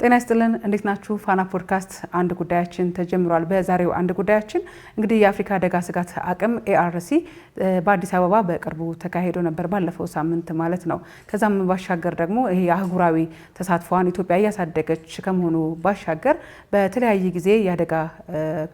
ጤና ይስጥልን እንዴት ናችሁ? ፋና ፖድካስት አንድ ጉዳያችን ተጀምሯል። በዛሬው አንድ ጉዳያችን እንግዲህ የአፍሪካ አደጋ ስጋት አቅም ኤአርሲ በአዲስ አበባ በቅርቡ ተካሂዶ ነበር፣ ባለፈው ሳምንት ማለት ነው። ከዛም ባሻገር ደግሞ ይሄ አህጉራዊ ተሳትፎዋን ኢትዮጵያ እያሳደገች ከመሆኑ ባሻገር በተለያየ ጊዜ የአደጋ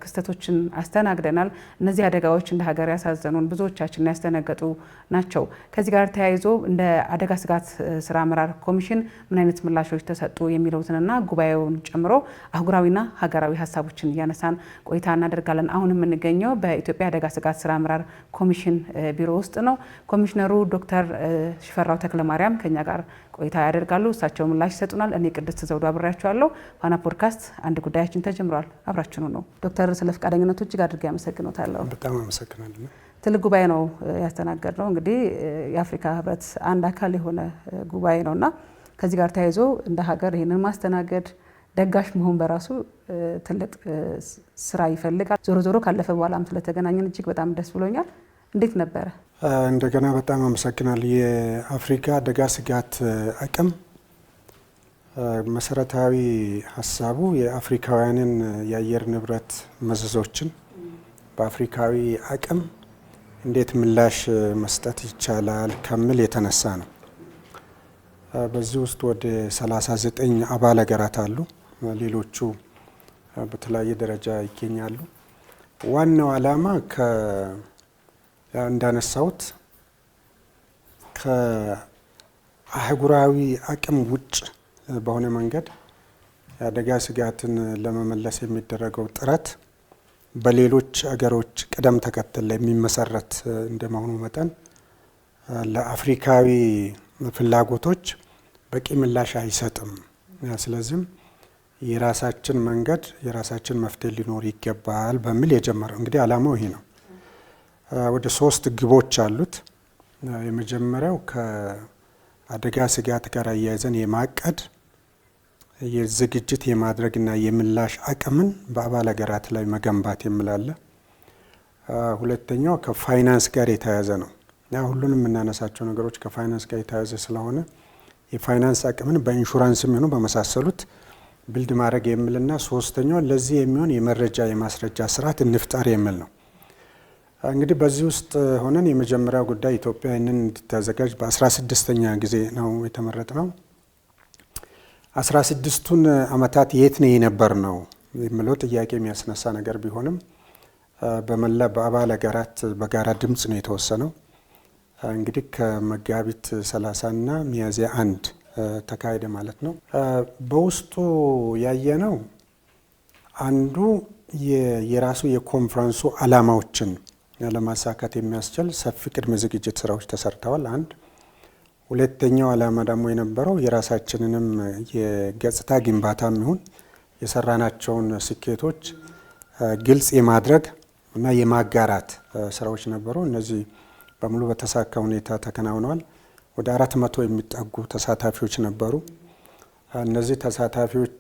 ክስተቶችን አስተናግደናል። እነዚህ አደጋዎች እንደ ሀገር ያሳዘኑን፣ ብዙዎቻችን ያስተነገጡ ናቸው። ከዚህ ጋር ተያይዞ እንደ አደጋ ስጋት ስራ አመራር ኮሚሽን ምን አይነት ምላሾች ተሰጡ የሚለውትንና ጉባኤውን ጨምሮ አህጉራዊና ሀገራዊ ሀሳቦችን እያነሳን ቆይታ እናደርጋለን። አሁን የምንገኘው በኢትዮጵያ አደጋ ስጋት ስራ አመራር ኮሚሽን ቢሮ ውስጥ ነው። ኮሚሽነሩ ዶክተር ሽፈራው ተክለማርያም ከኛ ጋር ቆይታ ያደርጋሉ። እሳቸው ምላሽ ይሰጡናል። እኔ ቅድስት ዘውዱ አብሬያቸዋለሁ። ፋና ፖድካስት አንድ ጉዳያችን ተጀምሯል። አብራችኑ ነው። ዶክተር ስለ ፈቃደኝነቱ እጅግ አድርጌ አመሰግኖታለሁ። በጣም አመሰግናለሁ። ትልቅ ጉባኤ ነው ያስተናገድነው። እንግዲህ የአፍሪካ ህብረት አንድ አካል የሆነ ጉባኤ ነውና ከዚህ ጋር ተያይዞ እንደ ሀገር ይህንን ማስተናገድ ደጋሽ መሆን በራሱ ትልቅ ስራ ይፈልጋል። ዞሮ ዞሮ ካለፈ በኋላም ስለተገናኘን እጅግ በጣም ደስ ብሎኛል። እንዴት ነበረ? እንደገና በጣም አመሰግናለሁ። የአፍሪካ አደጋ ስጋት አቅም መሰረታዊ ሀሳቡ የአፍሪካውያንን የአየር ንብረት መዘዞችን በአፍሪካዊ አቅም እንዴት ምላሽ መስጠት ይቻላል ከሚል የተነሳ ነው። በዚህ ውስጥ ወደ 39 አባል ሀገራት አሉ። ሌሎቹ በተለያየ ደረጃ ይገኛሉ። ዋናው ዓላማ እንዳነሳሁት ከአህጉራዊ አቅም ውጭ በሆነ መንገድ የአደጋ ስጋትን ለመመለስ የሚደረገው ጥረት በሌሎች አገሮች ቅደም ተከተል የሚመሰረት እንደመሆኑ መጠን ለአፍሪካዊ ፍላጎቶች በቂ ምላሽ አይሰጥም። ስለዚህም የራሳችን መንገድ የራሳችን መፍትሄ ሊኖር ይገባል በሚል የጀመረው እንግዲህ ዓላማው ይሄ ነው። ወደ 3 ግቦች አሉት። የመጀመሪያው ከአደጋ ስጋት ጋር አያይዘን የማቀድ የዝግጅት የማድረግና የምላሽ አቅምን በአባል ሀገራት ላይ መገንባት የሚላለ። ሁለተኛው ከፋይናንስ ጋር የተያያዘ ነው። ሁሉንም የምናነሳቸው ነገሮች ከፋይናንስ ጋር የተያያዘ ስለሆነ የፋይናንስ አቅምን በኢንሹራንስም ሆኑ በመሳሰሉት ቢልድ ማድረግ የሚልና ሶስተኛው ለዚህ የሚሆን የመረጃ የማስረጃ ስርዓት እንፍጠር የሚል ነው። እንግዲህ በዚህ ውስጥ ሆነን የመጀመሪያው ጉዳይ ኢትዮጵያ ይህንን እንድታዘጋጅ በ16ኛ ጊዜ ነው የተመረጥነው። 16ቱን ዓመታት የት ነው የነበር ነው የሚለው ጥያቄ የሚያስነሳ ነገር ቢሆንም በመላ በአባል ሀገራት በጋራ ድምፅ ነው የተወሰነው። እንግዲህ ከመጋቢት 30 እና ሚያዝያ 1 ተካሄደ ማለት ነው። በውስጡ ያየነው አንዱ የራሱ የኮንፈረንሱ ዓላማዎችን ለማሳካት የሚያስችል ሰፊ ቅድመ ዝግጅት ስራዎች ተሰርተዋል። አንድ ሁለተኛው ዓላማ ደግሞ የነበረው የራሳችንንም የገጽታ ግንባታም ይሁን የሰራናቸውን ስኬቶች ግልጽ የማድረግ እና የማጋራት ስራዎች ነበሩ። እነዚህ በሙሉ በተሳካ ሁኔታ ተከናውነዋል። ወደ 400 የሚጠጉ ተሳታፊዎች ነበሩ። እነዚህ ተሳታፊዎች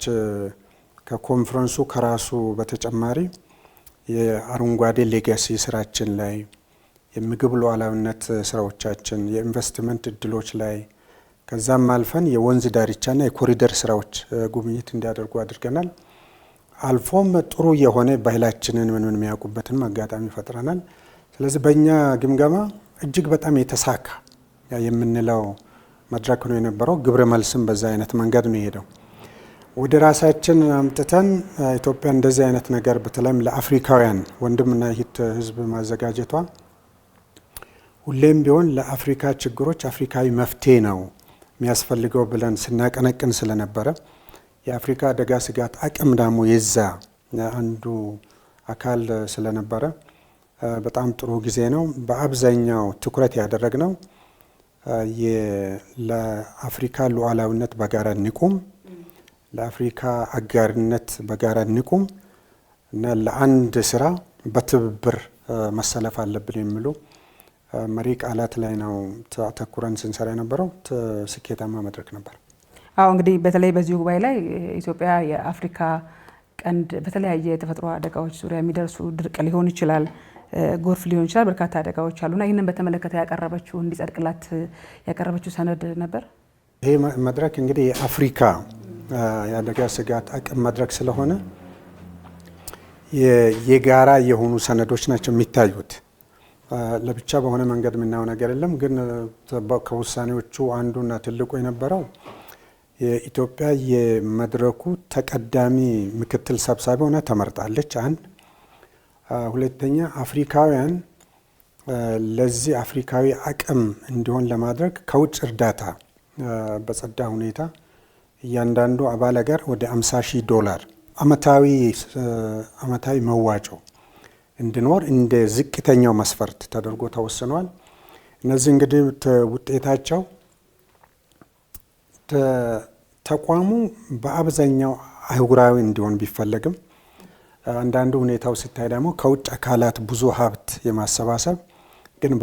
ከኮንፈረንሱ ከራሱ በተጨማሪ የአረንጓዴ ሌጋሲ ስራችን ላይ፣ የምግብ ሉዓላዊነት ስራዎቻችን፣ የኢንቨስትመንት እድሎች ላይ ከዛም አልፈን የወንዝ ዳርቻና የኮሪደር ስራዎች ጉብኝት እንዲያደርጉ አድርገናል። አልፎም ጥሩ የሆነ ባህላችንን ምን የሚያውቁበትን አጋጣሚ ፈጥረናል። ስለዚህ በእኛ ግምገማ እጅግ በጣም የተሳካ የምንለው መድረክ ነው የነበረው። ግብረ መልስም በዛ አይነት መንገድ ነው የሄደው። ወደ ራሳችን አምጥተን ኢትዮጵያ እንደዚህ አይነት ነገር በተለይም ለአፍሪካውያን ወንድምና እህት ህዝብ ማዘጋጀቷ ሁሌም ቢሆን ለአፍሪካ ችግሮች አፍሪካዊ መፍትሄ ነው የሚያስፈልገው ብለን ስናቀነቅን ስለነበረ የአፍሪካ አደጋ ስጋት አቅም ደግሞ የዛ አንዱ አካል ስለነበረ በጣም ጥሩ ጊዜ ነው። በአብዛኛው ትኩረት ያደረግነው ለአፍሪካ ሉዓላዊነት በጋራ እንቁም፣ ለአፍሪካ አጋርነት በጋራ እንቁም እና ለአንድ ስራ በትብብር መሰለፍ አለብን የሚሉ መሪ ቃላት ላይ ነው አተኩረን ስንሰራ የነበረው። ስኬታማ መድረክ ነበር። እንግዲህ በተለይ በዚህ ጉባኤ ላይ ኢትዮጵያ የአፍሪካ ቀንድ በተለያየ የተፈጥሮ አደጋዎች ዙሪያ የሚደርሱ ድርቅ ሊሆን ይችላል፣ ጎርፍ ሊሆን ይችላል፣ በርካታ አደጋዎች አሉና ይህንን በተመለከተ ያቀረበችው እንዲጸድቅላት ያቀረበችው ሰነድ ነበር። ይሄ መድረክ እንግዲህ የአፍሪካ የአደጋ ስጋት አቅም መድረክ ስለሆነ የጋራ የሆኑ ሰነዶች ናቸው የሚታዩት። ለብቻ በሆነ መንገድ የምናየው ነገር የለም። ግን ከውሳኔዎቹ አንዱና ትልቁ የነበረው የኢትዮጵያ የመድረኩ ተቀዳሚ ምክትል ሰብሳቢ ሆና ተመርጣለች። አንድ ሁለተኛ አፍሪካውያን ለዚህ አፍሪካዊ አቅም እንዲሆን ለማድረግ ከውጭ እርዳታ በጸዳ ሁኔታ እያንዳንዱ አባል ሀገር ወደ $50,000 አመታዊ መዋጮ እንዲኖር እንደ ዝቅተኛው መስፈርት ተደርጎ ተወስኗል። እነዚህ እንግዲህ ውጤታቸው ተቋሙ በአብዛኛው አህጉራዊ እንዲሆን ቢፈለግም አንዳንዱ ሁኔታው ሲታይ ደግሞ ከውጭ አካላት ብዙ ሀብት የማሰባሰብ ግን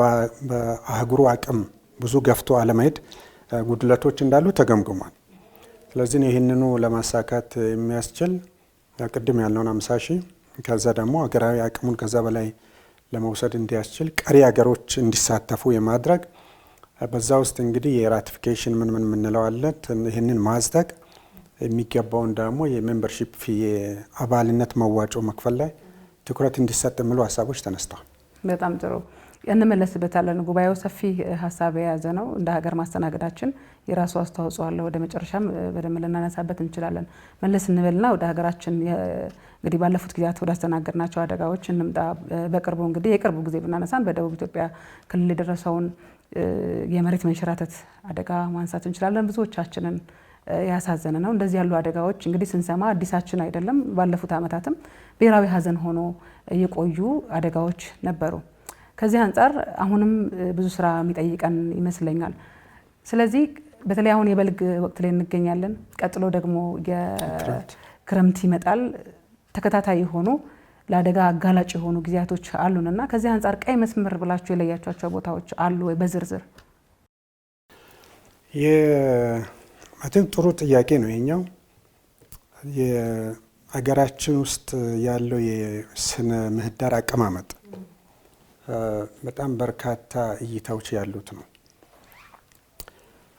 በአህጉሩ አቅም ብዙ ገፍቶ አለመሄድ ጉድለቶች እንዳሉ ተገምግሟል። ስለዚህ ይህንኑ ለማሳካት የሚያስችል ቅድም ያልነውን 50,000 ከዛ ደግሞ ሀገራዊ አቅሙን ከዛ በላይ ለመውሰድ እንዲያስችል ቀሪ ሀገሮች እንዲሳተፉ የማድረግ በዛ ውስጥ እንግዲህ የራቲፊኬሽን ምን የምንለው አለ። ይህንን ማጽደቅ የሚገባውን ደግሞ የሜምበርሺፕ ፊ የአባልነት መዋጮ መክፈል ላይ ትኩረት እንዲሰጥ የሚሉ ሀሳቦች ተነስተዋል። በጣም ጥሩ እንመለስበታለን። ጉባኤው ሰፊ ሀሳብ የያዘ ነው። እንደ ሀገር ማስተናገዳችን የራሱ አስተዋጽኦ አለው። ወደ መጨረሻም በደንብ ልናነሳበት እንችላለን። መለስ እንበልና ወደ ሀገራችን እንግዲህ ባለፉት ጊዜያት ወደ አስተናገድናቸው አደጋዎች እንምጣ። በቅርቡ እንግዲህ የቅርቡ ጊዜ ብናነሳን በደቡብ ኢትዮጵያ ክልል የደረሰውን የመሬት መንሸራተት አደጋ ማንሳት እንችላለን። ብዙዎቻችንን ያሳዘነ ነው። እንደዚህ ያሉ አደጋዎች እንግዲህ ስንሰማ አዲሳችን አይደለም። ባለፉት ዓመታትም ብሔራዊ ሀዘን ሆኖ የቆዩ አደጋዎች ነበሩ። ከዚህ አንጻር አሁንም ብዙ ስራ የሚጠይቀን ይመስለኛል። ስለዚህ በተለይ አሁን የበልግ ወቅት ላይ እንገኛለን። ቀጥሎ ደግሞ የክረምት ይመጣል። ተከታታይ የሆኑ ለአደጋ አጋላጭ የሆኑ ጊዜያቶች አሉንና ከዚህ አንጻር ቀይ መስመር ብላችሁ የለያቸዋቸው ቦታዎች አሉ ወይ? በዝርዝር ጥሩ ጥያቄ ነው የኛው። የሀገራችን ውስጥ ያለው የስነ ምህዳር አቀማመጥ በጣም በርካታ እይታዎች ያሉት ነው።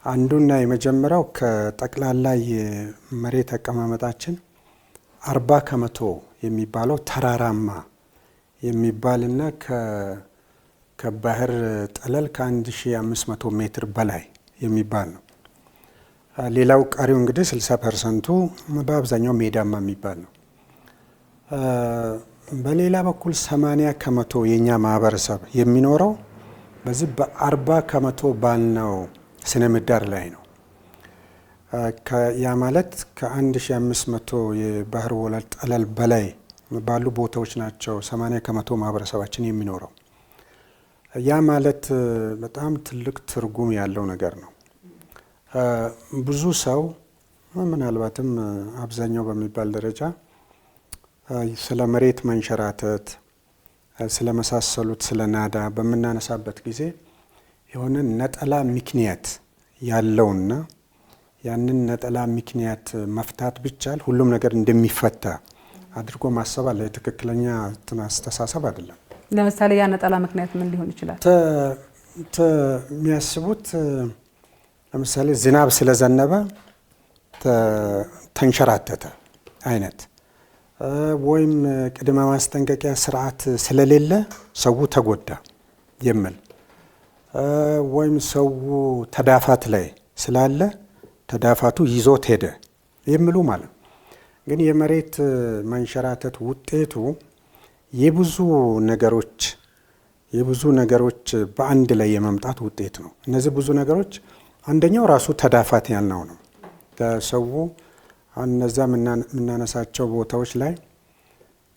አንዱና የመጀመሪያው ከጠቅላላ የመሬት አቀማመጣችን 40% የሚባለው ተራራማ የሚባልና ከባህር ጠለል ከ1500 ሜትር በላይ የሚባል ነው። ሌላው ቀሪው እንግዲህ 60%ቱ በአብዛኛው ሜዳማ የሚባል ነው። በሌላ በኩል 80% የኛ ማህበረሰብ የሚኖረው በዚህ በ40% ባልነው ስነ ምህዳር ላይ ነው። ያ ማለት ከ1500 የባህር ወለል ጠለል በላይ ባሉ ቦታዎች ናቸው 80% ማህበረሰባችን የሚኖረው። ያ ማለት በጣም ትልቅ ትርጉም ያለው ነገር ነው። ብዙ ሰው ምናልባትም አብዛኛው በሚባል ደረጃ ስለ መሬት መንሸራተት ስለመሳሰሉት ስለ ናዳ በምናነሳበት ጊዜ የሆነ ነጠላ ምክንያት ያለውና ያንን ነጠላ ምክንያት መፍታት ቢቻል ሁሉም ነገር እንደሚፈታ አድርጎ ማሰብ አለ። ትክክለኛ አስተሳሰብ አይደለም። ለምሳሌ ያ ነጠላ ምክንያት ምን ሊሆን ይችላል? የሚያስቡት ለምሳሌ ዝናብ ስለዘነበ ተንሸራተተ አይነት ወይም ቅድመ ማስጠንቀቂያ ስርዓት ስለሌለ ሰው ተጎዳ የሚል ወይም ሰው ተዳፋት ላይ ስላለ ተዳፋቱ ይዞት ሄደ የሚሉ ማለት። ግን የመሬት መንሸራተት ውጤቱ የብዙ ነገሮች በአንድ ላይ የመምጣት ውጤት ነው። እነዚህ ብዙ ነገሮች አንደኛው ራሱ ተዳፋት ያልነው ነው። ሰው እነዛ የምናነሳቸው ቦታዎች ላይ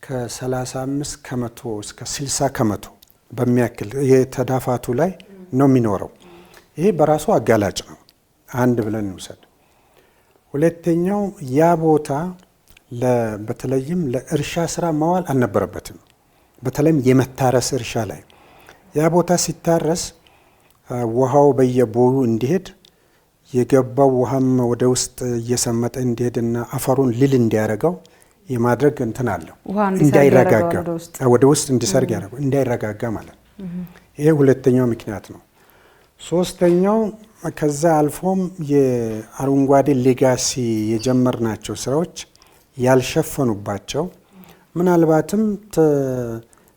ከ35% እስከ 60% በሚያክል የተዳፋቱ ላይ ነው የሚኖረው። ይሄ በራሱ አጋላጭ ነው። አንድ ብለን እንውሰድ። ሁለተኛው ያ ቦታ በተለይም ለእርሻ ስራ መዋል አልነበረበትም። በተለይም የመታረስ እርሻ ላይ ያ ቦታ ሲታረስ ውሃው በየቦዩ እንዲሄድ የገባው ውሃም ወደ ውስጥ እየሰመጠ እንዲሄድና አፈሩን ልል እንዲያረጋው የማድረግ እንትን አለው። እንዳይረጋጋ ወደ ውስጥ እንዲሰርግ ያደርገው እንዳይረጋጋ ማለት ነው። ይሄ ሁለተኛው ምክንያት ነው። ሶስተኛው ከዛ አልፎም የአረንጓዴ ሌጋሲ የጀመርናቸው ስራዎች ያልሸፈኑባቸው ምናልባትም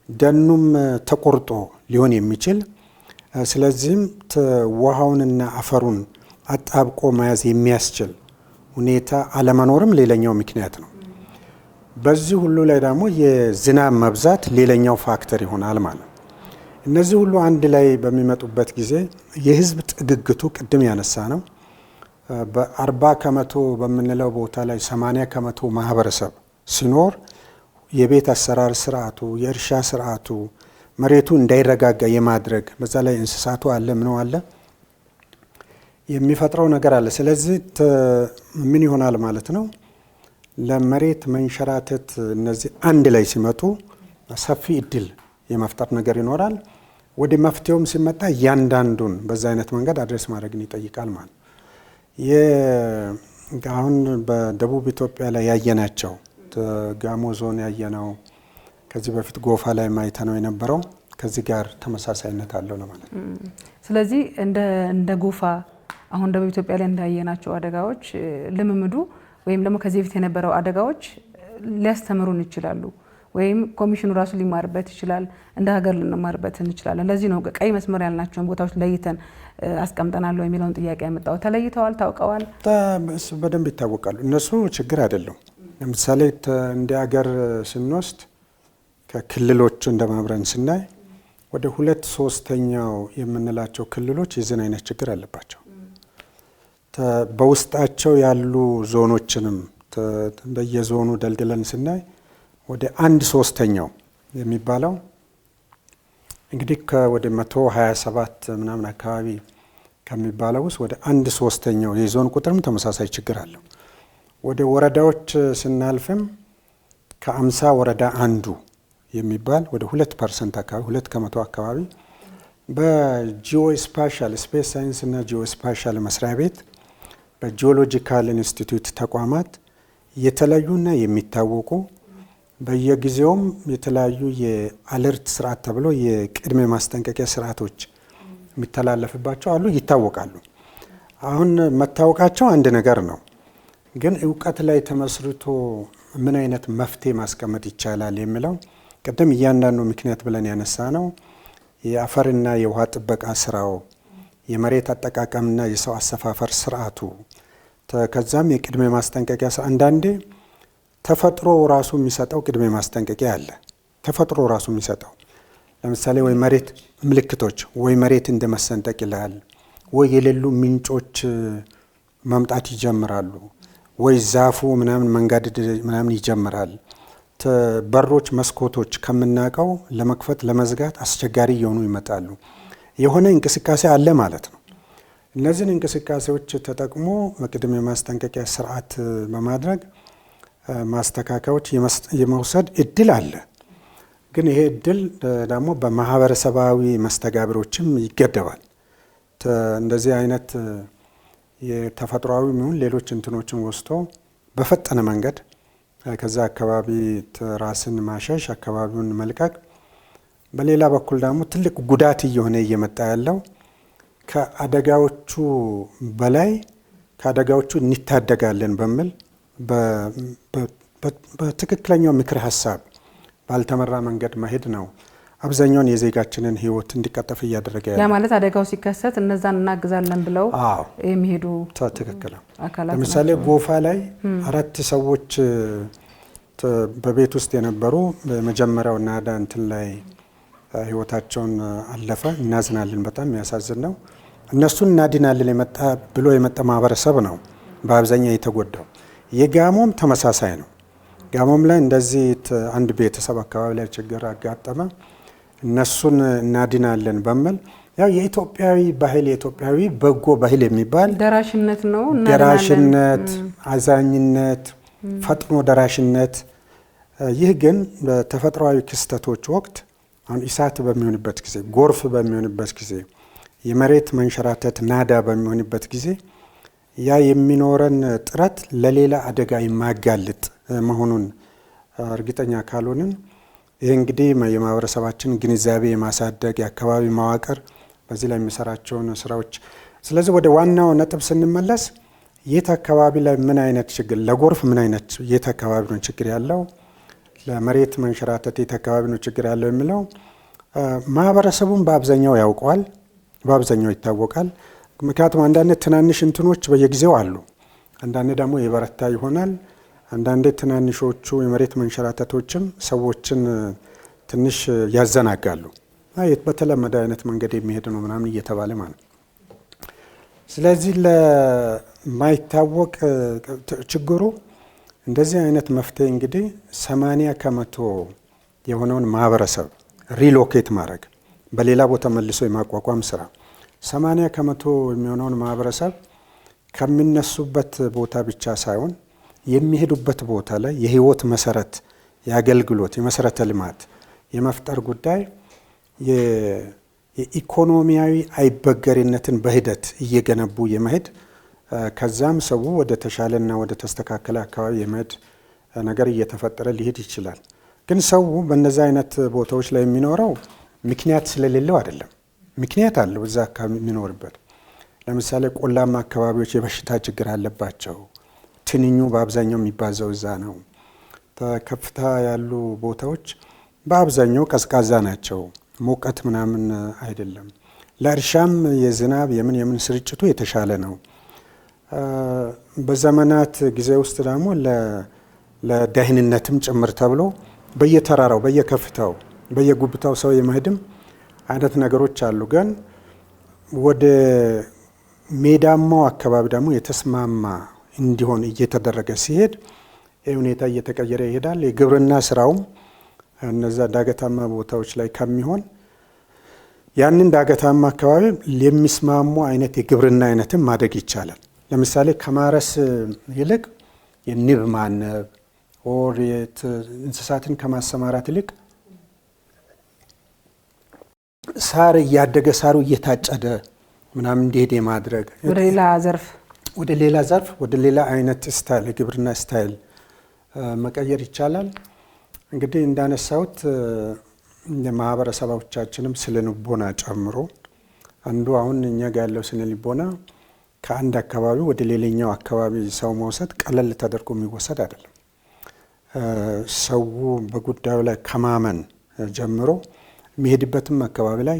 ደኑም ተቆርጦ ሊሆን የሚችል ስለዚህም ውሃውንና አፈሩን አጣብቆ መያዝ የሚያስችል ሁኔታ አለመኖርም ሌላኛው ምክንያት ነው። በዚህ ሁሉ ላይ ደግሞ የዝናብ መብዛት ሌላኛው ፋክተር ይሆናል ማለት ነው። እነዚህ ሁሉ አንድ ላይ በሚመጡበት ጊዜ የህዝብ ጥግግቱ ቅድም ያነሳ ነው በ40 ከመቶ በምንለው ቦታ ላይ 80 ከመቶ ማህበረሰብ ሲኖር የቤት አሰራር ስርዓቱ፣ የእርሻ ስርዓቱ፣ መሬቱ እንዳይረጋጋ የማድረግ በዛ ላይ እንስሳቱ አለ ምነው አለ የሚፈጥረው ነገር አለ። ስለዚህ ምን ይሆናል ማለት ነው ለመሬት መንሸራተት እነዚህ አንድ ላይ ሲመጡ ሰፊ እድል የመፍጠር ነገር ይኖራል። ወደ መፍትሄውም ሲመጣ እያንዳንዱን በዛ አይነት መንገድ አድሬስ ማድረግን ይጠይቃል ማለት አሁን በደቡብ ኢትዮጵያ ላይ ያየናቸው ጋሞ ዞን ያየነው ከዚህ በፊት ጎፋ ላይ ማይተነው የነበረው ከዚህ ጋር ተመሳሳይነት አለው ለማለት ነው። ስለዚህ እንደ ጎፋ አሁን ደቡብ ኢትዮጵያ ላይ እንዳየናቸው አደጋዎች ልምምዱ ወይም ደግሞ ከዚህ በፊት የነበረው አደጋዎች ሊያስተምሩን ይችላሉ ወይም ኮሚሽኑ ራሱ ሊማርበት ይችላል፣ እንደ ሀገር ልንማርበት እንችላለን። ለዚህ ነው ቀይ መስመር ያልናቸውን ቦታዎች ለይተን አስቀምጠናል የሚለውን ጥያቄ ያመጣው። ተለይተዋል፣ ታውቀዋል፣ በደንብ ይታወቃሉ። እነሱ ችግር አይደለም። ለምሳሌ እንደ ሀገር ስንወስድ ከክልሎቹ እንደማብረን ስናይ ወደ 2/3 የምንላቸው ክልሎች የዚህን አይነት ችግር አለባቸው። በውስጣቸው ያሉ ዞኖችንም በየዞኑ ደልድለን ስናይ ወደ 1/3 የሚባለው እንግዲህ ወደ 127 ምናምን አካባቢ ከሚባለው ውስጥ ወደ 1/3 የዞን ቁጥርም ተመሳሳይ ችግር አለው። ወደ ወረዳዎች ስናልፍም ከ50 ወረዳ አንዱ የሚባል ወደ 2% አካባቢ 2 ከመቶ አካባቢ በጂኦ ስፓሻል ስፔስ ሳይንስ እና ጂኦ ስፓሻል መስሪያ ቤት በጂኦሎጂካል ኢንስቲትዩት ተቋማት የተለዩና የሚታወቁ በየጊዜውም የተለያዩ የአለርት ስርዓት ተብሎ የቅድመ ማስጠንቀቂያ ስርዓቶች የሚተላለፍባቸው አሉ፣ ይታወቃሉ። አሁን መታወቃቸው አንድ ነገር ነው፣ ግን እውቀት ላይ ተመስርቶ ምን አይነት መፍትሄ ማስቀመጥ ይቻላል የሚለው ቀደም እያንዳንዱ ምክንያት ብለን ያነሳ ነው የአፈርና የውሃ ጥበቃ ስራው፣ የመሬት አጠቃቀምና የሰው አሰፋፈር ስርዓቱ፣ ከዛም የቅድመ ማስጠንቀቂያ አንዳንዴ ተፈጥሮ ራሱ የሚሰጠው ቅድመ ማስጠንቀቂያ አለ። ተፈጥሮ ራሱ የሚሰጠው ለምሳሌ ወይ መሬት ምልክቶች ወይ መሬት እንደመሰንጠቅ ይላል፣ ወይ የሌሉ ምንጮች መምጣት ይጀምራሉ፣ ወይ ዛፉ ምናምን መንጋደድ ምናምን ይጀምራል። በሮች መስኮቶች ከምናቀው ለመክፈት ለመዝጋት አስቸጋሪ እየሆኑ ይመጣሉ። የሆነ እንቅስቃሴ አለ ማለት ነው። እነዚህን እንቅስቃሴዎች ተጠቅሞ ቅድመ ማስጠንቀቂያ ስርዓት በማድረግ ማስተካከያዎች የመውሰድ እድል አለ። ግን ይሄ እድል ደግሞ በማህበረሰባዊ መስተጋብሮችም ይገደባል። እንደዚህ አይነት የተፈጥሯዊ ምን ሌሎች እንትኖችን ወስቶ በፈጠነ መንገድ ከዛ አካባቢ ራስን ማሸሽ፣ አካባቢውን መልቀቅ። በሌላ በኩል ደግሞ ትልቅ ጉዳት እየሆነ እየመጣ ያለው ከአደጋዎቹ በላይ ከአደጋዎቹ እንታደጋለን በሚል በትክክለኛው ምክር ሀሳብ ባልተመራ መንገድ መሄድ ነው አብዛኛውን የዜጋችንን ሕይወት እንዲቀጠፍ እያደረገ ያለው። ያ ማለት አደጋው ሲከሰት እነዛን እናግዛለን ብለው የሚሄዱ ትክክል ነው። ለምሳሌ ጎፋ ላይ 4 ሰዎች በቤት ውስጥ የነበሩ በመጀመሪያው ናዳ እንትን ላይ ሕይወታቸውን አለፈ። እናዝናለን። በጣም የሚያሳዝን ነው። እነሱን እናድናለን ብሎ የመጣ ማህበረሰብ ነው በአብዛኛው የተጎዳው። የጋሞም ተመሳሳይ ነው። ጋሞም ላይ እንደዚህ አንድ ቤተሰብ አካባቢ ላይ ችግር አጋጠመ። እነሱን እናድናለን በሚል ያው የኢትዮጵያዊ ባህል የኢትዮጵያዊ በጎ ባህል የሚባል ደራሽነት ነው። ደራሽነት፣ አዛኝነት፣ ፈጥኖ ደራሽነት። ይህ ግን በተፈጥሯዊ ክስተቶች ወቅት አሁን እሳት በሚሆንበት ጊዜ፣ ጎርፍ በሚሆንበት ጊዜ፣ የመሬት መንሸራተት ናዳ በሚሆንበት ጊዜ ያ የሚኖረን ጥረት ለሌላ አደጋ የማያጋልጥ መሆኑን እርግጠኛ ካልሆንን ይህ እንግዲህ የማህበረሰባችን ግንዛቤ የማሳደግ የአካባቢ መዋቅር በዚህ ላይ የሚሰራቸውን ስራዎች። ስለዚህ ወደ ዋናው ነጥብ ስንመለስ የት አካባቢ ላይ ምን አይነት ችግር፣ ለጎርፍ ምን አይነት የት አካባቢ ነው ችግር ያለው፣ ለመሬት መንሸራተት የት አካባቢ ነው ችግር ያለው የሚለው ማህበረሰቡን በአብዛኛው ያውቀዋል፣ በአብዛኛው ይታወቃል። ምክንያቱም አንዳንድ ትናንሽ እንትኖች በየጊዜው አሉ፣ አንዳንድ ደግሞ የበረታ ይሆናል። አንዳንድ ትናንሾቹ የመሬት መንሸራተቶችም ሰዎችን ትንሽ ያዘናጋሉ። በተለመደ አይነት መንገድ የሚሄድ ነው ምናምን እየተባለ ማለት ነው። ስለዚህ ለማይታወቅ ችግሩ እንደዚህ አይነት መፍትሄ እንግዲህ 80% የሆነውን ማህበረሰብ ሪሎኬት ማድረግ በሌላ ቦታ መልሶ የማቋቋም ስራ 80% የሚሆነውን ማህበረሰብ ከሚነሱበት ቦታ ብቻ ሳይሆን የሚሄዱበት ቦታ ላይ የህይወት መሰረት፣ የአገልግሎት፣ የመሰረተ ልማት የመፍጠር ጉዳይ የኢኮኖሚያዊ አይበገሪነትን በሂደት እየገነቡ የመሄድ ከዛም ሰው ወደ ተሻለና ወደ ተስተካከለ አካባቢ የመሄድ ነገር እየተፈጠረ ሊሄድ ይችላል። ግን ሰው በእነዚ አይነት ቦታዎች ላይ የሚኖረው ምክንያት ስለሌለው አይደለም። ምክንያት አለው እዛ አካባቢ የሚኖርበት። ለምሳሌ ቆላማ አካባቢዎች የበሽታ ችግር አለባቸው። ትንኙ በአብዛኛው የሚባዛው እዛ ነው። ከፍታ ያሉ ቦታዎች በአብዛኛው ቀዝቃዛ ናቸው። ሙቀት ምናምን አይደለም። ለእርሻም የዝናብ የምን ስርጭቱ የተሻለ ነው። በዘመናት ጊዜ ውስጥ ደግሞ ለደህንነትም ጭምር ተብሎ በየተራራው በየከፍታው በየጉብታው ሰው የመሄድም አይነት ነገሮች አሉ። ግን ወደ ሜዳማው አካባቢ ደግሞ የተስማማ እንዲሆን እየተደረገ ሲሄድ ይህ ሁኔታ እየተቀየረ ይሄዳል። የግብርና ስራውም እነዛ ዳገታማ ቦታዎች ላይ ከሚሆን ያንን ዳገታማ አካባቢ የሚስማሙ አይነት የግብርና አይነትን ማደግ ይቻላል። ለምሳሌ ከማረስ ይልቅ የንብ ማነብ ኦር እንስሳትን ከማሰማራት ይልቅ ሳር እያደገ ሳሩ እየታጨደ ምናምን እንዲሄድ የማድረግ ወደ ሌላ ዘርፍ ወደ ሌላ አይነት ስታይል የግብርና ስታይል መቀየር ይቻላል። እንግዲህ እንዳነሳሁት የማህበረሰቦቻችንም ስነ ልቦና ጨምሮ አንዱ አሁን እኛ ጋር ያለው ስነ ልቦና ከአንድ አካባቢ ወደ ሌላኛው አካባቢ ሰው መውሰድ ቀለል ተደርጎ የሚወሰድ አይደለም። ሰው በጉዳዩ ላይ ከማመን ጀምሮ የሚሄድበትም አካባቢ ላይ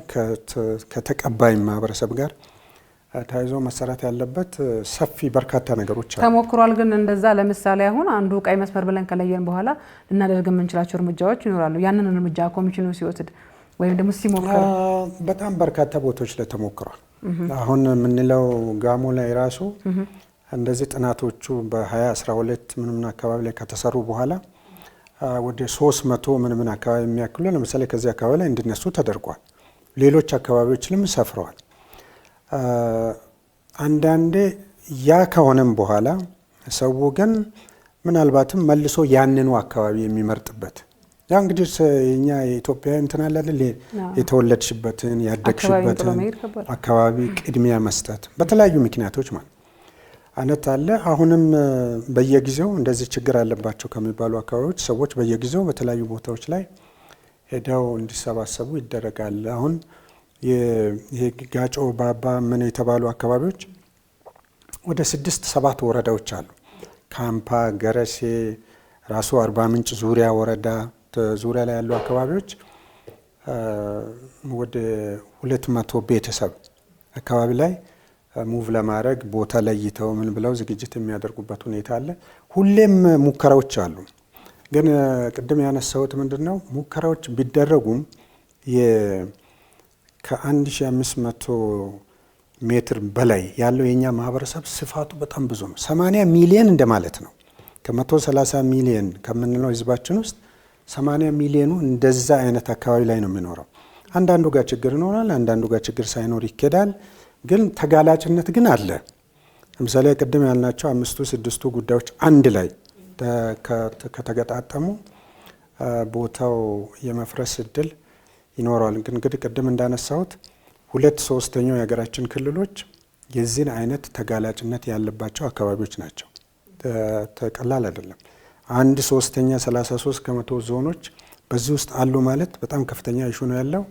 ከተቀባይ ማህበረሰብ ጋር ተያይዞ መሰራት ያለበት ሰፊ በርካታ ነገሮች አሉ። ተሞክሯል። ግን እንደዛ ለምሳሌ አሁን አንዱ ቀይ መስመር ብለን ከለየን በኋላ ልናደርግ የምንችላቸው እርምጃዎች ይኖራሉ። ያንን እርምጃ ኮሚሽኑ ሲወስድ ወይም ደግሞ ሲሞክር በጣም በርካታ ቦታዎች ላይ ተሞክሯል። አሁን የምንለው ጋሞ ላይ ራሱ እንደዚህ ጥናቶቹ በ2012 ምንምን አካባቢ ላይ ከተሰሩ በኋላ ወደ 300 ምንምን አካባቢ የሚያክሉ ለምሳሌ ከዚህ አካባቢ ላይ እንዲነሱ ተደርጓል። ሌሎች አካባቢዎችንም ሰፍረዋል። አንዳንዴ ያ ከሆነም በኋላ ሰው ግን ምናልባትም መልሶ ያንኑ አካባቢ የሚመርጥበት ያ እንግዲህ እኛ የኢትዮጵያ እንትን አለ አይደል የተወለድሽበትን ያደግሽበትን አካባቢ ቅድሚያ መስጠት በተለያዩ ምክንያቶች ማለት አይነት አለ። አሁንም በየጊዜው እንደዚህ ችግር አለባቸው ከሚባሉ አካባቢዎች ሰዎች በየጊዜው በተለያዩ ቦታዎች ላይ ሄደው እንዲሰባሰቡ ይደረጋል። አሁን የጋጮ ባባ ምን የተባሉ አካባቢዎች ወደ 6-7 ወረዳዎች አሉ። ካምፓ፣ ገረሴ፣ ራሱ አርባ ምንጭ ዙሪያ ወረዳ ዙሪያ ላይ ያሉ አካባቢዎች ወደ 200 ቤተሰብ አካባቢ ላይ ሙቭ ለማድረግ ቦታ ለይተው ምን ብለው ዝግጅት የሚያደርጉበት ሁኔታ አለ። ሁሌም ሙከራዎች አሉ። ግን ቅድም ያነሳሁት ምንድነው ሙከራዎች ቢደረጉም ከ1500 ሜትር በላይ ያለው የኛ ማህበረሰብ ስፋቱ በጣም ብዙ ነው። 80 ሚሊዮን እንደማለት ነው። ከ130 ሚሊዮን ከምንለው ህዝባችን ውስጥ 80 ሚሊዮኑ እንደዛ አይነት አካባቢ ላይ ነው የሚኖረው። አንዳንዱ ጋር ችግር ይኖራል፣ አንዳንዱ ጋር ችግር ሳይኖር ይኬዳል። ግን ተጋላጭነት ግን አለ። ለምሳሌ ቅድም ያልናቸው 5-6 ጉዳዮች አንድ ላይ ከተገጣጠሙ ቦታው የመፍረስ እድል ይኖረዋል። ግን እንግዲህ ቅድም እንዳነሳሁት 2/3 የሀገራችን ክልሎች የዚህን አይነት ተጋላጭነት ያለባቸው አካባቢዎች ናቸው። ተቀላል አይደለም። 1/3 33% ዞኖች በዚህ ውስጥ አሉ ማለት በጣም ከፍተኛ ኢሹ ነው ያለው።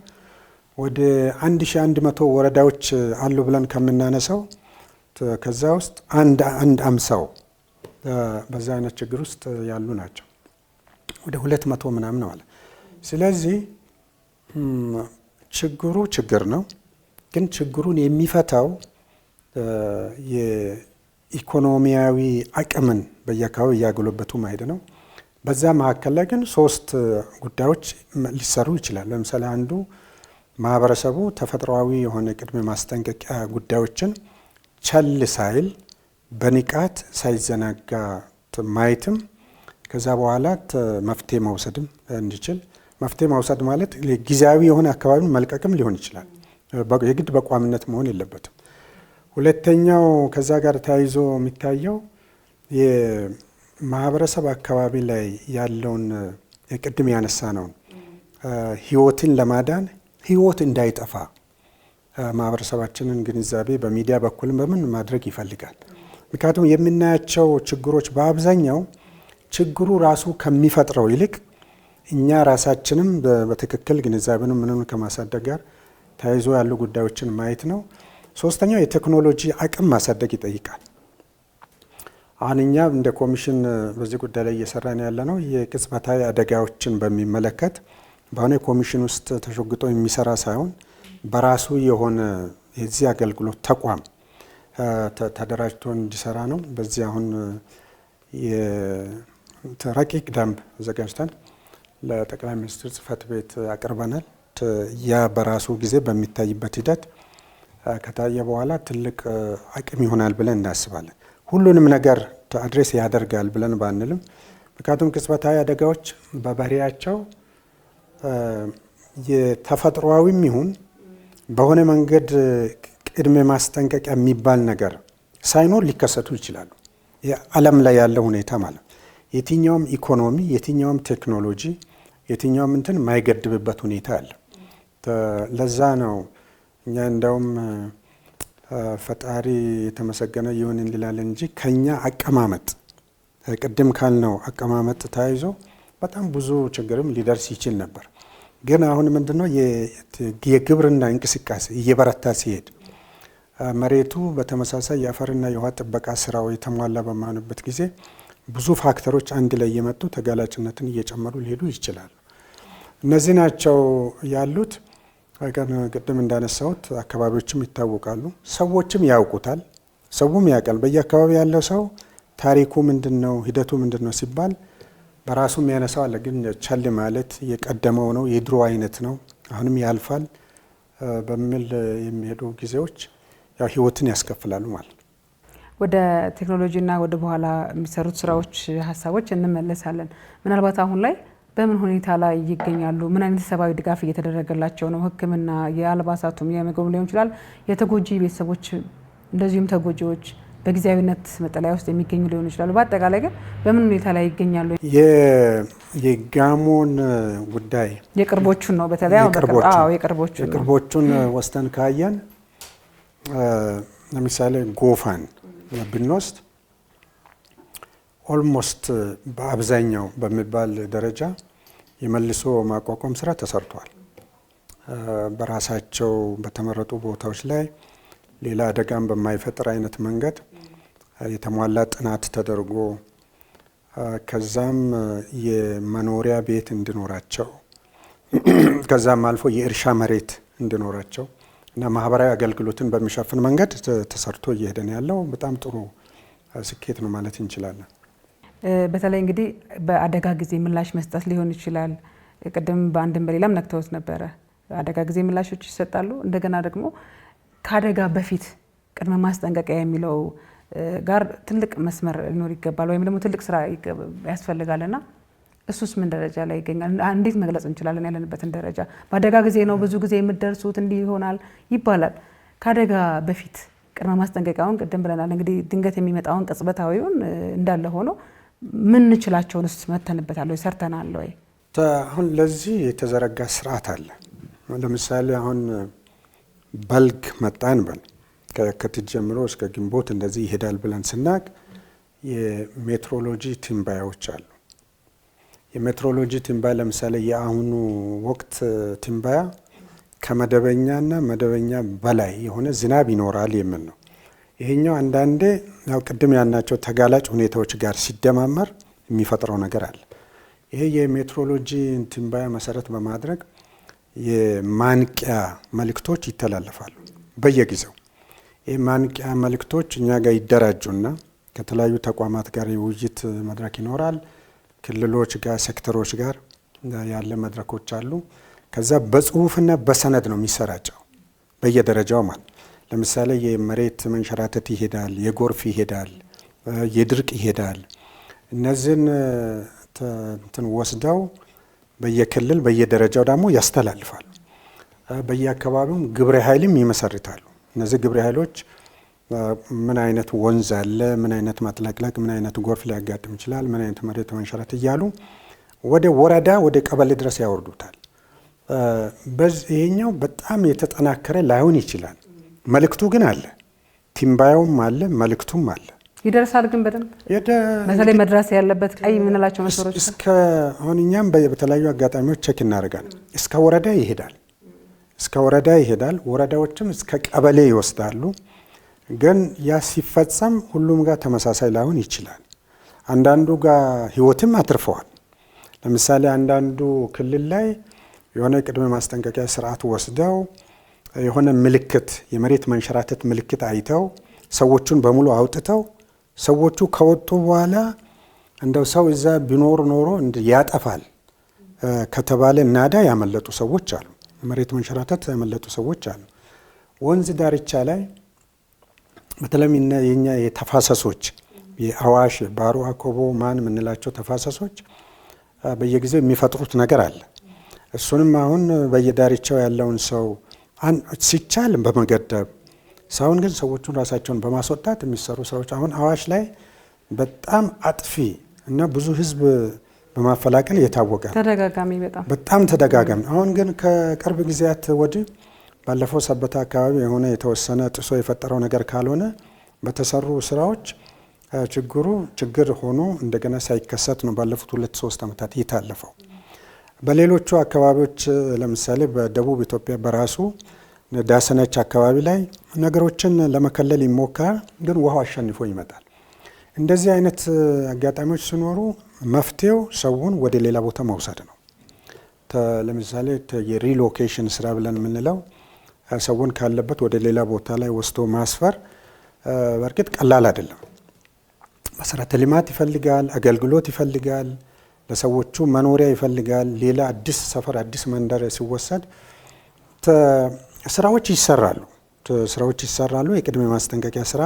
ወደ 1100 ወረዳዎች አሉ ብለን ከምናነሳው ከዛ ውስጥ አንድ 50 በዛ አይነት ችግር ውስጥ ያሉ ናቸው። ወደ 200 ምናምን ማለት። ስለዚህ ችግሩ ችግር ነው፣ ግን ችግሩን የሚፈታው የኢኮኖሚያዊ አቅምን በየአካባቢው እያጎለበቱ መሄድ ነው። በዛ መካከል ላይ ግን 3 ጉዳዮች ሊሰሩ ይችላል። ለምሳሌ አንዱ ማህበረሰቡ ተፈጥሯዊ የሆነ ቅድመ ማስጠንቀቂያ ጉዳዮችን ቸል ሳይል በንቃት ሳይዘናጋ ማየትም ከዛ በኋላ መፍትሄ መውሰድም እንዲችል። መፍትሄ መውሰድ ማለት ጊዜያዊ የሆነ አካባቢን መልቀቅም ሊሆን ይችላል፣ የግድ በቋሚነት መሆን የለበትም። ሁለተኛው ከዛ ጋር ተያይዞ የሚታየው የማህበረሰብ አካባቢ ላይ ያለውን የቅድም ያነሳ ነውን ህይወትን ለማዳን ህይወት እንዳይጠፋ ማህበረሰባችንን ግንዛቤ በሚዲያ በኩልም በምን ማድረግ ይፈልጋል። ምክንያቱም የምናያቸው ችግሮች በአብዛኛው ችግሩ ራሱ ከሚፈጥረው ይልቅ እኛ ራሳችንም በትክክል ግንዛቤንም ምንም ከማሳደግ ጋር ተያይዞ ያሉ ጉዳዮችን ማየት ነው። ሶስተኛው የቴክኖሎጂ አቅም ማሳደግ ይጠይቃል። አሁን እኛ እንደ ኮሚሽን በዚህ ጉዳይ ላይ እየሰራን ያለ ነው የቅጽበታዊ አደጋዎችን በሚመለከት በአሁኑ ኮሚሽን ውስጥ ተሾግጦ የሚሰራ ሳይሆን በራሱ የሆነ የዚህ አገልግሎት ተቋም ተደራጅቶ እንዲሰራ ነው። በዚህ አሁን ረቂቅ ደንብ አዘጋጅተን ለጠቅላይ ሚኒስትር ጽህፈት ቤት አቅርበናል። ያ በራሱ ጊዜ በሚታይበት ሂደት ከታየ በኋላ ትልቅ አቅም ይሆናል ብለን እናስባለን። ሁሉንም ነገር አድሬስ ያደርጋል ብለን ባንልም፣ ምክንያቱም ቅጽበታዊ አደጋዎች በባህሪያቸው የተፈጥሯዊም ይሁን በሆነ መንገድ ቅድመ ማስጠንቀቂያ የሚባል ነገር ሳይኖር ሊከሰቱ ይችላሉ። የዓለም ላይ ያለው ሁኔታ ማለት የትኛውም ኢኮኖሚ፣ የትኛውም ቴክኖሎጂ፣ የትኛውም እንትን የማይገድብበት ሁኔታ አለ። ለዛ ነው እኛ እንደውም ፈጣሪ የተመሰገነ ይሁን እንላለን እንጂ ከኛ አቀማመጥ ቅድም ካልነው አቀማመጥ ተያይዞ በጣም ብዙ ችግርም ሊደርስ ይችል ነበር። ግን አሁን ምንድነው የግብርና እንቅስቃሴ እየበረታ ሲሄድ መሬቱ በተመሳሳይ የአፈርና የውሃ ጥበቃ ስራው የተሟላ በማይሆንበት ጊዜ ብዙ ፋክተሮች አንድ ላይ የመጡ ተጋላጭነትን እየጨመሩ ሊሄዱ ይችላሉ። እነዚህ ናቸው ያሉት። ቅድም እንዳነሳሁት አካባቢዎችም ይታወቃሉ፣ ሰዎችም ያውቁታል፣ ሰውም ያውቃል። በየአካባቢ ያለው ሰው ታሪኩ ምንድነው፣ ሂደቱ ምንድነው ሲባል በራሱ የሚያነሳው አለ። ግን ቸል ማለት የቀደመው ነው፣ የድሮ አይነት ነው፣ አሁንም ያልፋል በሚል የሚሄዱ ጊዜዎች ያው ህይወትን ያስከፍላሉ ማለት ነው። ወደ ቴክኖሎጂና ወደ በኋላ የሚሰሩት ስራዎች ሀሳቦች እንመለሳለን። ምናልባት አሁን ላይ በምን ሁኔታ ላይ ይገኛሉ? ምን አይነት ሰብአዊ ድጋፍ እየተደረገላቸው ነው? ሕክምና፣ የአልባሳቱም፣ የምግብ ሊሆን ይችላል። የተጎጂ ቤተሰቦች እንደዚሁም ተጎጂዎች በጊዜያዊነት መጠለያ ውስጥ የሚገኙ ሊሆኑ ይችላሉ። በአጠቃላይ ግን በምን ሁኔታ ላይ ይገኛሉ? የጋሞን ጉዳይ የቅርቦቹን ነው። በተለይ የቅርቦቹን ወስተን ካየን ለምሳሌ ጎፋን ብንወስድ ኦልሞስት በአብዛኛው በሚባል ደረጃ የመልሶ ማቋቋም ስራ ተሰርቷል። በራሳቸው በተመረጡ ቦታዎች ላይ ሌላ አደጋም በማይፈጥር አይነት መንገድ የተሟላ ጥናት ተደርጎ ከዛም የመኖሪያ ቤት እንዲኖራቸው ከዛም አልፎ የእርሻ መሬት እንዲኖራቸው እና ማህበራዊ አገልግሎትን በሚሸፍን መንገድ ተሰርቶ እየሄደ ነው ያለው። በጣም ጥሩ ስኬት ነው ማለት እንችላለን። በተለይ እንግዲህ በአደጋ ጊዜ ምላሽ መስጠት ሊሆን ይችላል። ቅድም በአንድም በሌላም ነክተውት ነበረ። አደጋ ጊዜ ምላሾች ይሰጣሉ። እንደገና ደግሞ ከአደጋ በፊት ቅድመ ማስጠንቀቂያ የሚለው ጋር ትልቅ መስመር ሊኖር ይገባል፣ ወይም ደግሞ ትልቅ ስራ ያስፈልጋልና እሱስ ምን ደረጃ ላይ ይገኛል? እንዴት መግለጽ እንችላለን ያለንበትን ደረጃ? በአደጋ ጊዜ ነው ብዙ ጊዜ የምትደርሱት እንዲህ ይሆናል ይባላል። ከአደጋ በፊት ቅድመ ማስጠንቀቂያውን ቅድም ብለናል። እንግዲህ ድንገት የሚመጣውን ቅጽበታዊውን እንዳለ ሆኖ ምንችላቸውንስ መተንበታል ወይ ሰርተናል ወይ? አሁን ለዚህ የተዘረጋ ስርዓት አለ። ለምሳሌ አሁን በልግ መጣን በል ከየካቲት ጀምሮ እስከ ግንቦት እንደዚህ ይሄዳል ብለን ስናቅ የሜትሮሎጂ ትንባያዎች አሉ። የሜትሮሎጂ ትንባያ ለምሳሌ የአሁኑ ወቅት ትንባያ ከመደበኛና መደበኛ በላይ የሆነ ዝናብ ይኖራል የሚል ነው። ይሄኛው አንዳንዴ ያው ቅድም ያልናቸው ተጋላጭ ሁኔታዎች ጋር ሲደማመር የሚፈጥረው ነገር አለ። ይሄ የሜትሮሎጂ ትንበያ መሰረት በማድረግ የማንቂያ መልእክቶች ይተላለፋሉ በየጊዜው። ይህ ማንቂያ መልእክቶች እኛ ጋር ይደራጁና ከተለያዩ ተቋማት ጋር የውይይት መድረክ ይኖራል። ክልሎች ጋር፣ ሴክተሮች ጋር ያለ መድረኮች አሉ። ከዛ በጽሁፍና በሰነድ ነው የሚሰራጨው በየደረጃው ማለት። ለምሳሌ የመሬት መንሸራተት ይሄዳል፣ የጎርፍ ይሄዳል፣ የድርቅ ይሄዳል። እነዚህን ወስደው በየክልል በየደረጃው ደግሞ ያስተላልፋሉ። በየአካባቢውም ግብረ ኃይልም ይመሰርታሉ። እነዚህ ግብረ ኃይሎች ምን አይነት ወንዝ አለ፣ ምን አይነት ማጥለቅለቅ፣ ምን አይነት ጎርፍ ሊያጋጥም ይችላል፣ ምን አይነት መሬት መንሸራት እያሉ ወደ ወረዳ ወደ ቀበሌ ድረስ ያወርዱታል። ይሄኛው በጣም የተጠናከረ ላይሆን ይችላል። መልእክቱ ግን አለ፣ ትንበያውም አለ፣ መልእክቱም አለ። ይደርሳል ግን በደንብ በተለይ መድረስ ያለበት ቀይ የምንላቸው መስመሮች እስከ አሁን እኛም በተለያዩ አጋጣሚዎች ቼክ እናደርጋለን። እስከ ወረዳ ይሄዳል፣ እስከ ወረዳ ይሄዳል። ወረዳዎችም እስከ ቀበሌ ይወስዳሉ። ግን ያ ሲፈጸም ሁሉም ጋር ተመሳሳይ ላይሆን ይችላል። አንዳንዱ ጋር ህይወትም አትርፈዋል። ለምሳሌ አንዳንዱ ክልል ላይ የሆነ ቅድመ ማስጠንቀቂያ ስርዓት ወስደው የሆነ ምልክት የመሬት መንሸራተት ምልክት አይተው ሰዎቹን በሙሉ አውጥተው ሰዎቹ ከወጡ በኋላ እንደው ሰው እዛ ቢኖር ኖሮ ያጠፋል ከተባለ ናዳ ያመለጡ ሰዎች አሉ። መሬት መንሸራተት ያመለጡ ሰዎች አሉ። ወንዝ ዳርቻ ላይ በተለይም የኛ የተፋሰሶች የአዋሽ፣ ባሮ፣ አኮቦ፣ ማን የምንላቸው ተፋሰሶች በየጊዜው የሚፈጥሩት ነገር አለ። እሱንም አሁን በየዳርቻው ያለውን ሰው ሲቻል በመገደብ ሳይሆን ግን ሰዎቹን ራሳቸውን በማስወጣት የሚሰሩ ስራዎች አሁን አዋሽ ላይ በጣም አጥፊ እና ብዙ ህዝብ በማፈላቀል የታወቀ ተደጋጋሚ በጣም ተደጋጋሚ። አሁን ግን ከቅርብ ጊዜያት ወዲህ ባለፈው ሰበታ አካባቢ የሆነ የተወሰነ ጥሶ የፈጠረው ነገር ካልሆነ በተሰሩ ስራዎች ችግር ሆኖ እንደገና ሳይከሰት ነው ባለፉት 2-3 ዓመታት የታለፈው። በሌሎቹ አካባቢዎች ለምሳሌ በደቡብ ኢትዮጵያ በራሱ ዳሰነች አካባቢ ላይ ነገሮችን ለመከለል ይሞክራል፣ ግን ውሃው አሸንፎ ይመጣል። እንደዚህ አይነት አጋጣሚዎች ሲኖሩ መፍትሄው ሰውን ወደ ሌላ ቦታ መውሰድ ነው። ለምሳሌ የሪሎኬሽን ስራ ብለን የምንለው ሰውን ካለበት ወደ ሌላ ቦታ ላይ ወስዶ ማስፈር በእርግጥ ቀላል አይደለም። መሰረተ ልማት ይፈልጋል፣ አገልግሎት ይፈልጋል፣ ለሰዎቹ መኖሪያ ይፈልጋል። ሌላ አዲስ ሰፈር አዲስ መንደር ሲወሰድ ስራዎች ይሰራሉ። የቅድመ ማስጠንቀቂያ ስራ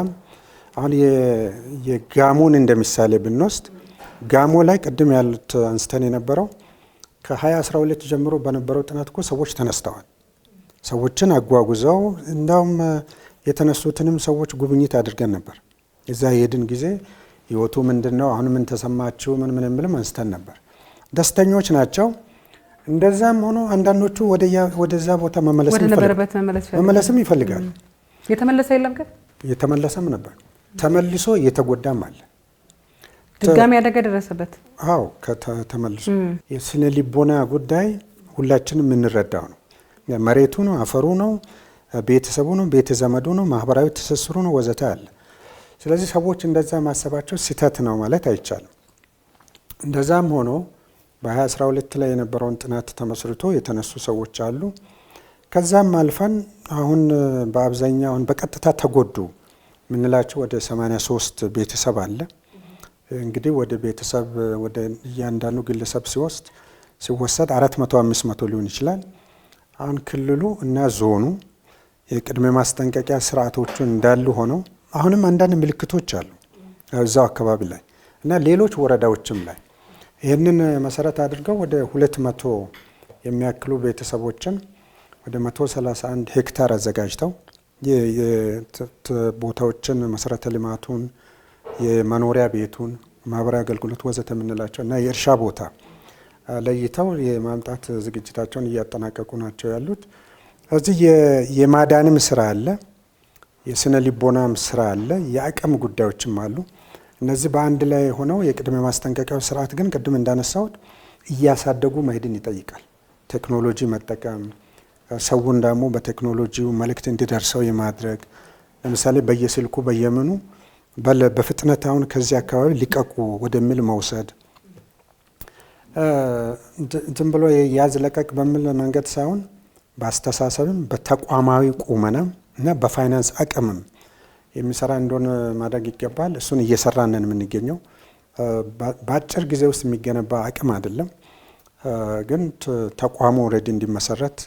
አሁን የጋሞን እንደምሳሌ ብንወስድ ጋሞ ላይ ቅድም ያሉት አንስተን የነበረው ከ2012 ጀምሮ በነበረው ጥናት እኮ ሰዎች ተነስተዋል። ሰዎችን አጓጉዘው እንዳውም የተነሱትንም ሰዎች ጉብኝት አድርገን ነበር። እዛ የሄድን ጊዜ ህይወቱ ምንድነው፣ አሁን ምን ተሰማችሁ፣ ምን የምልም አንስተን ነበር። ደስተኞች ናቸው። እንደዛም ሆኖ አንዳንዶቹ ወደዛ ቦታ መመለስም ይፈልጋሉ። የተመለሰ የለም ግን የተመለሰም ነበር። ተመልሶ እየተጎዳም አለ። ድጋሚ አደጋ ደረሰበት። አዎ ተመልሶ የስነ ልቦና ጉዳይ ሁላችንም የምንረዳው ነው። መሬቱ ነው፣ አፈሩ ነው፣ ቤተሰቡ ነው፣ ቤተ ዘመዱ ነው፣ ማህበራዊ ትስስሩ ነው ወዘተ አለ። ስለዚህ ሰዎች እንደዛ ማሰባቸው ስህተት ነው ማለት አይቻልም። እንደዛም ሆኖ በ2012 ላይ የነበረውን ጥናት ተመስርቶ የተነሱ ሰዎች አሉ። ከዛም አልፈን አሁን በአብዛኛው በቀጥታ ተጎዱ ምንላቸው ወደ 83 ቤተሰብ አለ። እንግዲህ ወደ ቤተሰብ ወደ እያንዳንዱ ግለሰብ ሲወሰድ 400-500 ሊሆን ይችላል። አሁን ክልሉ እና ዞኑ የቅድመ ማስጠንቀቂያ ስርዓቶቹ እንዳሉ ሆነው አሁንም አንዳንድ ምልክቶች አሉ እዛው አካባቢ ላይ እና ሌሎች ወረዳዎችም ላይ ይህንን መሰረት አድርገው ወደ 200 የሚያክሉ ቤተሰቦችን ወደ 131 ሄክታር አዘጋጅተው ቦታዎችን መሰረተ ልማቱን፣ የመኖሪያ ቤቱን፣ ማህበራዊ አገልግሎት ወዘተ የምንላቸው እና የእርሻ ቦታ ለይተው የማምጣት ዝግጅታቸውን እያጠናቀቁ ናቸው ያሉት። እዚህ የማዳንም ስራ አለ፣ የስነ ልቦናም ስራ አለ፣ የአቅም ጉዳዮችም አሉ። እነዚህ በአንድ ላይ ሆነው የቅድመ ማስጠንቀቂያው ስርዓት ግን ቅድም እንዳነሳሁት እያሳደጉ መሄድን ይጠይቃል። ቴክኖሎጂ መጠቀም፣ ሰውን ደግሞ በቴክኖሎጂው መልእክት እንዲደርሰው የማድረግ ለምሳሌ በየስልኩ በየምኑ በፍጥነት አሁን ከዚህ አካባቢ ሊቀቁ ወደሚል መውሰድ ዝም ብሎ ያዝ ለቀቅ በሚል መንገድ ሳይሆን በአስተሳሰብም በተቋማዊ ቁመናም እና በፋይናንስ አቅምም የሚሰራ እንደሆነ ማድረግ ይገባል። እሱን እየሰራን ነን የምንገኘው። በአጭር ጊዜ ውስጥ የሚገነባ አቅም አይደለም፣ ግን ተቋሙ ኦልሬዲ እንዲመሰረት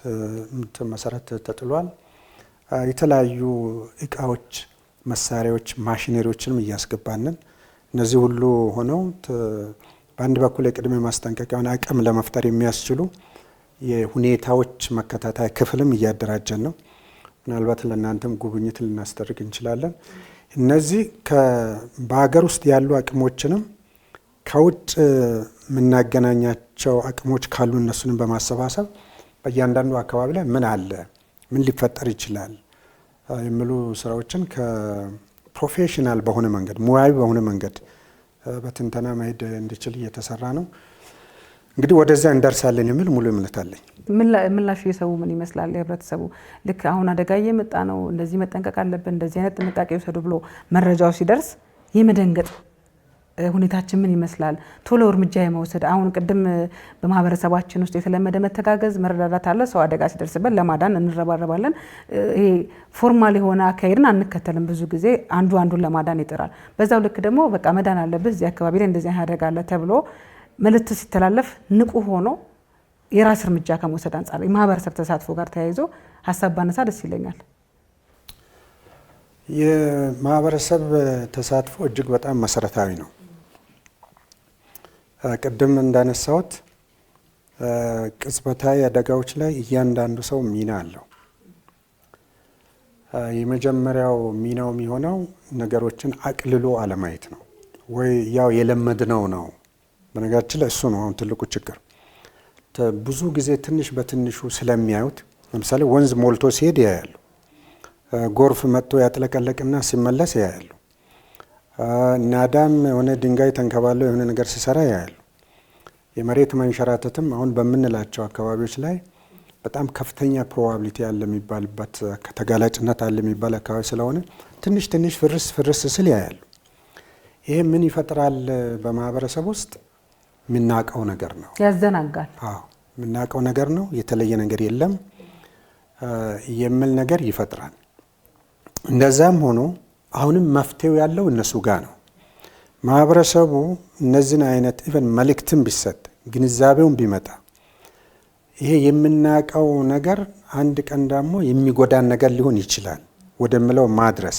መሰረት ተጥሏል። የተለያዩ እቃዎች፣ መሳሪያዎች፣ ማሽነሪዎችንም እያስገባንን እነዚህ ሁሉ ሆነው በአንድ በኩል የቅድመ ማስጠንቀቂያውን አቅም ለመፍጠር የሚያስችሉ የሁኔታዎች መከታተያ ክፍልም እያደራጀን ነው። ምናልባት ለእናንተም ጉብኝት ልናስደርግ እንችላለን። እነዚህ በሀገር ውስጥ ያሉ አቅሞችንም ከውጭ የምናገናኛቸው አቅሞች ካሉ እነሱንም በማሰባሰብ በእያንዳንዱ አካባቢ ላይ ምን አለ፣ ምን ሊፈጠር ይችላል የሚሉ ስራዎችን ከፕሮፌሽናል በሆነ መንገድ ሙያዊ በሆነ መንገድ በትንተና መሄድ እንዲችል እየተሰራ ነው። እንግዲህ ወደዚያ እንደርሳለን የሚል ሙሉ እምነት አለኝ። ምላሹ የሰው ምን ይመስላል? የህብረተሰቡ ልክ አሁን አደጋ እየመጣ ነው፣ እንደዚህ መጠንቀቅ አለብን፣ እንደዚህ አይነት ጥንቃቄ ውሰዱ ብሎ መረጃው ሲደርስ የመደንገጥ ሁኔታችን ምን ይመስላል? ቶሎ እርምጃ የመውሰድ አሁን ቅድም በማህበረሰባችን ውስጥ የተለመደ መተጋገዝ፣ መረዳዳት አለ። ሰው አደጋ ሲደርስበት ለማዳን እንረባረባለን። ይሄ ፎርማል የሆነ አካሄድን አንከተልም። ብዙ ጊዜ አንዱ አንዱን ለማዳን ይጥራል። በዛው ልክ ደግሞ በቃ መዳን አለብህ፣ እዚህ አካባቢ ላይ እንደዚህ አደጋ አለ ተብሎ መልእክት ሲተላለፍ ንቁ ሆኖ የራስ እርምጃ ከመውሰድ አንጻር የማህበረሰብ ተሳትፎ ጋር ተያይዞ ሀሳብ ባነሳ ደስ ይለኛል። የማህበረሰብ ተሳትፎ እጅግ በጣም መሰረታዊ ነው። ቅድም እንዳነሳሁት ቅጽበታዊ አደጋዎች ላይ እያንዳንዱ ሰው ሚና አለው። የመጀመሪያው ሚናው የሚሆነው ነገሮችን አቅልሎ አለማየት ነው፣ ወይ ያው የለመድነው ነው። በነገራችን ላይ እሱ ነው አሁን ትልቁ ችግር። ብዙ ጊዜ ትንሽ በትንሹ ስለሚያዩት፣ ለምሳሌ ወንዝ ሞልቶ ሲሄድ ያያሉ፣ ጎርፍ መጥቶ ያጥለቀለቅና ሲመለስ ያያሉ፣ ናዳም የሆነ ድንጋይ ተንከባለው የሆነ ነገር ሲሰራ ያያሉ። የመሬት መንሸራተትም አሁን በምንላቸው አካባቢዎች ላይ በጣም ከፍተኛ ፕሮባቢሊቲ አለ የሚባልበት ከተጋላጭነት አለ የሚባል አካባቢ ስለሆነ ትንሽ ትንሽ ፍርስ ስል ያያሉ። ይሄ ምን ይፈጥራል? በማህበረሰብ ውስጥ የምናውቀው ነገር ነው፣ ያዘናጋል። የምናውቀው ነገር ነው፣ የተለየ ነገር የለም የሚል ነገር ይፈጥራል። እንደዛም ሆኖ አሁንም መፍትሄው ያለው እነሱ ጋር ነው። ማህበረሰቡ እነዚህን አይነት ኢቨን መልእክትም ቢሰጥ ግንዛቤውን ቢመጣ ይሄ የምናውቀው ነገር አንድ ቀን ደግሞ የሚጎዳን ነገር ሊሆን ይችላል ወደምለው ማድረስ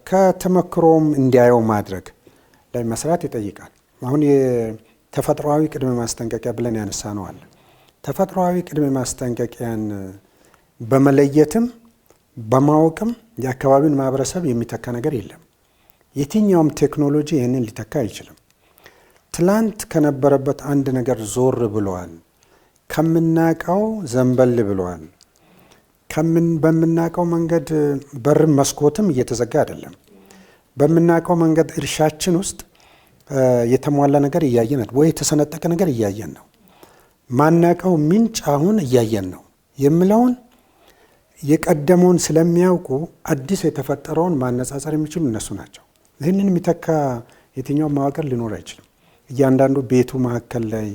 ከተመክሮም እንዲያየው ማድረግ ላይ መስራት ይጠይቃል። አሁን የተፈጥሯዊ ቅድመ ማስጠንቀቂያ ብለን ያነሳ ነው አለ። ተፈጥሯዊ ቅድመ ማስጠንቀቂያን በመለየትም በማወቅም የአካባቢውን ማህበረሰብ የሚተካ ነገር የለም። የትኛውም ቴክኖሎጂ ይህንን ሊተካ አይችልም። ትላንት ከነበረበት አንድ ነገር ዞር ብለዋል። ከምናውቀው ዘንበል ብለዋል። በምናውቀው መንገድ በርም መስኮትም እየተዘጋ አይደለም። በምናውቀው መንገድ እርሻችን ውስጥ የተሟላ ነገር እያየን ነው፣ ወይ የተሰነጠቀ ነገር እያየን ነው። ማናውቀው ምንጭ አሁን እያየን ነው የሚለውን የቀደመውን ስለሚያውቁ አዲስ የተፈጠረውን ማነጻጸር የሚችሉ እነሱ ናቸው። ይህንን የሚተካ የትኛው መዋቅር ሊኖር አይችልም። እያንዳንዱ ቤቱ መካከል ላይ፣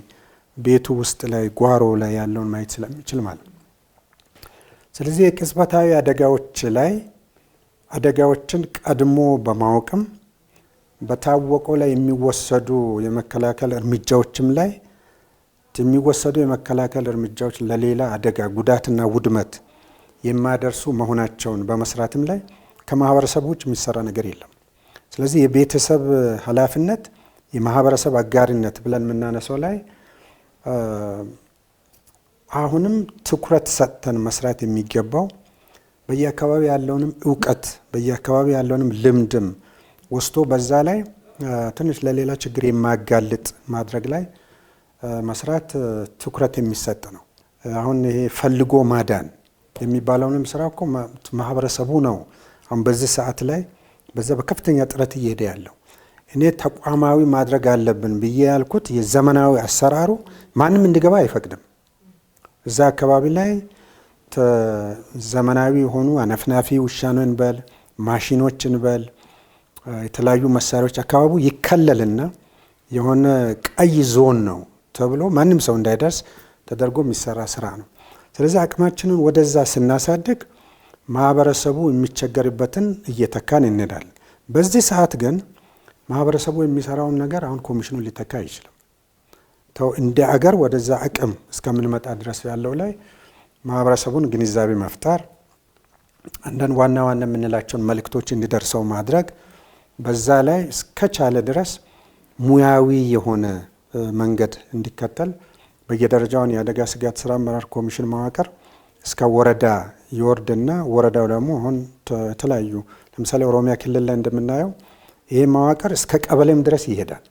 ቤቱ ውስጥ ላይ፣ ጓሮ ላይ ያለውን ማየት ስለሚችል ማለት ነው። ስለዚህ የቅጽበታዊ አደጋዎች ላይ አደጋዎችን ቀድሞ በማወቅም በታወቀው ላይ የሚወሰዱ የመከላከል እርምጃዎችም ላይ የሚወሰዱ የመከላከል እርምጃዎች ለሌላ አደጋ ጉዳትና ውድመት የማያደርሱ መሆናቸውን በመስራትም ላይ ከማህበረሰብ ውጭ የሚሰራ ነገር የለም። ስለዚህ የቤተሰብ ኃላፊነት፣ የማህበረሰብ አጋሪነት ብለን የምናነሳው ላይ አሁንም ትኩረት ሰጥተን መስራት የሚገባው በየአካባቢ ያለውንም እውቀት በየአካባቢ ያለውንም ልምድም ወስቶ በዛ ላይ ትንሽ ለሌላ ችግር የማያጋልጥ ማድረግ ላይ መስራት ትኩረት የሚሰጥ ነው። አሁን ይሄ ፈልጎ ማዳን የሚባለውንም ስራ እኮ ማህበረሰቡ ነው አሁን በዚህ ሰዓት ላይ በዛ በከፍተኛ ጥረት እየሄደ ያለው። እኔ ተቋማዊ ማድረግ አለብን ብዬ ያልኩት የዘመናዊ አሰራሩ ማንም እንዲገባ አይፈቅድም። እዛ አካባቢ ላይ ዘመናዊ የሆኑ አነፍናፊ ውሻኖን በል ማሽኖችን በል የተለያዩ መሳሪያዎች አካባቢው ይከለልና የሆነ ቀይ ዞን ነው ተብሎ ማንም ሰው እንዳይደርስ ተደርጎ የሚሰራ ስራ ነው። ስለዚህ አቅማችንን ወደዛ ስናሳድግ ማህበረሰቡ የሚቸገርበትን እየተካን እንሄዳለን። በዚህ ሰዓት ግን ማህበረሰቡ የሚሰራውን ነገር አሁን ኮሚሽኑ ሊተካ አይችልም። እንደ አገር ወደዛ አቅም እስከምንመጣ ድረስ ያለው ላይ ማህበረሰቡን ግንዛቤ መፍጠር፣ አንዳንድ ዋና ዋና የምንላቸውን መልእክቶች እንዲደርሰው ማድረግ፣ በዛ ላይ እስከቻለ ድረስ ሙያዊ የሆነ መንገድ እንዲከተል በየደረጃውን የአደጋ ስጋት ስራ አመራር ኮሚሽን መዋቅር እስከ ወረዳ ይወርድና ወረዳው ደግሞ አሁን የተለያዩ ለምሳሌ ኦሮሚያ ክልል ላይ እንደምናየው ይሄ መዋቅር እስከ ቀበሌም ድረስ ይሄዳል።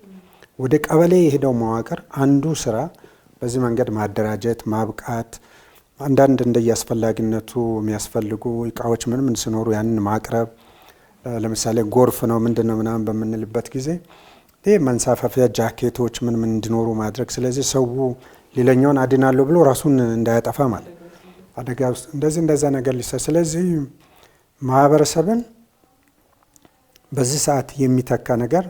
ወደ ቀበሌ የሄደው መዋቅር አንዱ ስራ በዚህ መንገድ ማደራጀት፣ ማብቃት፣ አንዳንድ እንደየአስፈላጊነቱ የሚያስፈልጉ እቃዎች ምንም ሲኖሩ ያንን ማቅረብ፣ ለምሳሌ ጎርፍ ነው ምንድነው ምናምን በምንልበት ጊዜ ይሄ መንሳፈፊያ ጃኬቶች ምን እንዲኖሩ ማድረግ። ስለዚህ ሰው ሌላኛውን አድናለሁ ብሎ ራሱን እንዳያጠፋ ማለት አደጋ ውስጥ እንደዛ ነገር ሊሰራ። ስለዚህ ማህበረሰብን በዚህ ሰዓት የሚተካ ነገር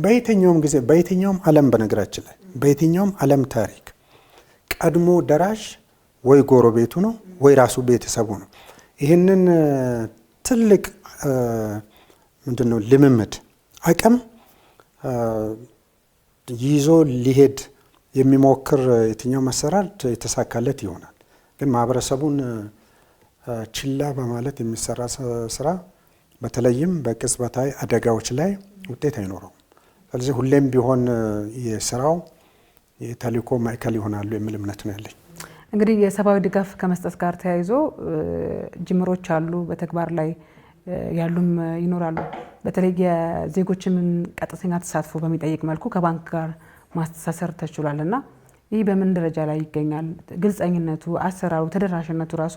በየትኛውም ጊዜ በየትኛውም ዓለም በነገራችን ላይ በየትኛውም ዓለም ታሪክ ቀድሞ ደራሽ ወይ ጎረቤቱ ነው ወይ ራሱ ቤተሰቡ ነው። ይህንን ትልቅ ምንድነው ልምምድ አቅም ይዞ ሊሄድ የሚሞክር የትኛው መሰራር የተሳካለት ይሆናል። ግን ማህበረሰቡን ችላ በማለት የሚሰራ ስራ በተለይም በቅጽበታዊ አደጋዎች ላይ ውጤት አይኖረውም። ስለዚህ ሁሌም ቢሆን የስራው የተልእኮ ማዕከል ይሆናሉ የሚል እምነት ነው ያለኝ። እንግዲህ የሰብአዊ ድጋፍ ከመስጠት ጋር ተያይዞ ጅምሮች አሉ፣ በተግባር ላይ ያሉም ይኖራሉ። በተለይ የዜጎችን ቀጥተኛ ተሳትፎ በሚጠይቅ መልኩ ከባንክ ጋር ማስተሳሰር ተችሏል እና ይህ በምን ደረጃ ላይ ይገኛል? ግልጸኝነቱ፣ አሰራሩ፣ ተደራሽነቱ ራሱ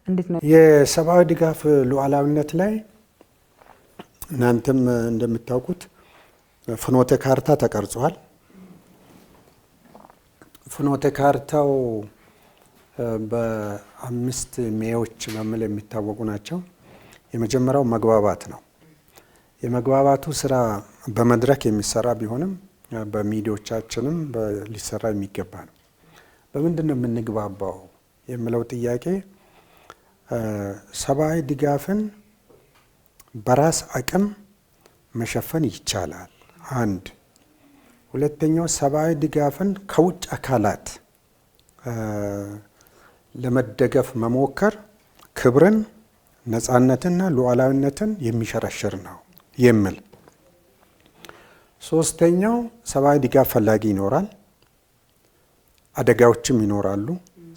እንዴት ነው? የሰብአዊ ድጋፍ ሉዓላዊነት ላይ እናንተም እንደምታውቁት ፍኖተ ካርታ ተቀርጿል። ፍኖተ ካርታው በ5 ሜዎች በሚል የሚታወቁ ናቸው። የመጀመሪያው መግባባት ነው። የመግባባቱ ስራ በመድረክ የሚሰራ ቢሆንም በሚዲያዎቻችንም ሊሰራ የሚገባ ነው። በምንድን ነው የምንግባባው የሚለው ጥያቄ ሰብአዊ ድጋፍን በራስ አቅም መሸፈን ይቻላል። አንድ ሁለተኛው ሰብአዊ ድጋፍን ከውጭ አካላት ለመደገፍ መሞከር ክብርን፣ ነፃነትና ሉዓላዊነትን የሚሸረሽር ነው የሚል። ሶስተኛው ሰብአዊ ድጋፍ ፈላጊ ይኖራል፣ አደጋዎችም ይኖራሉ።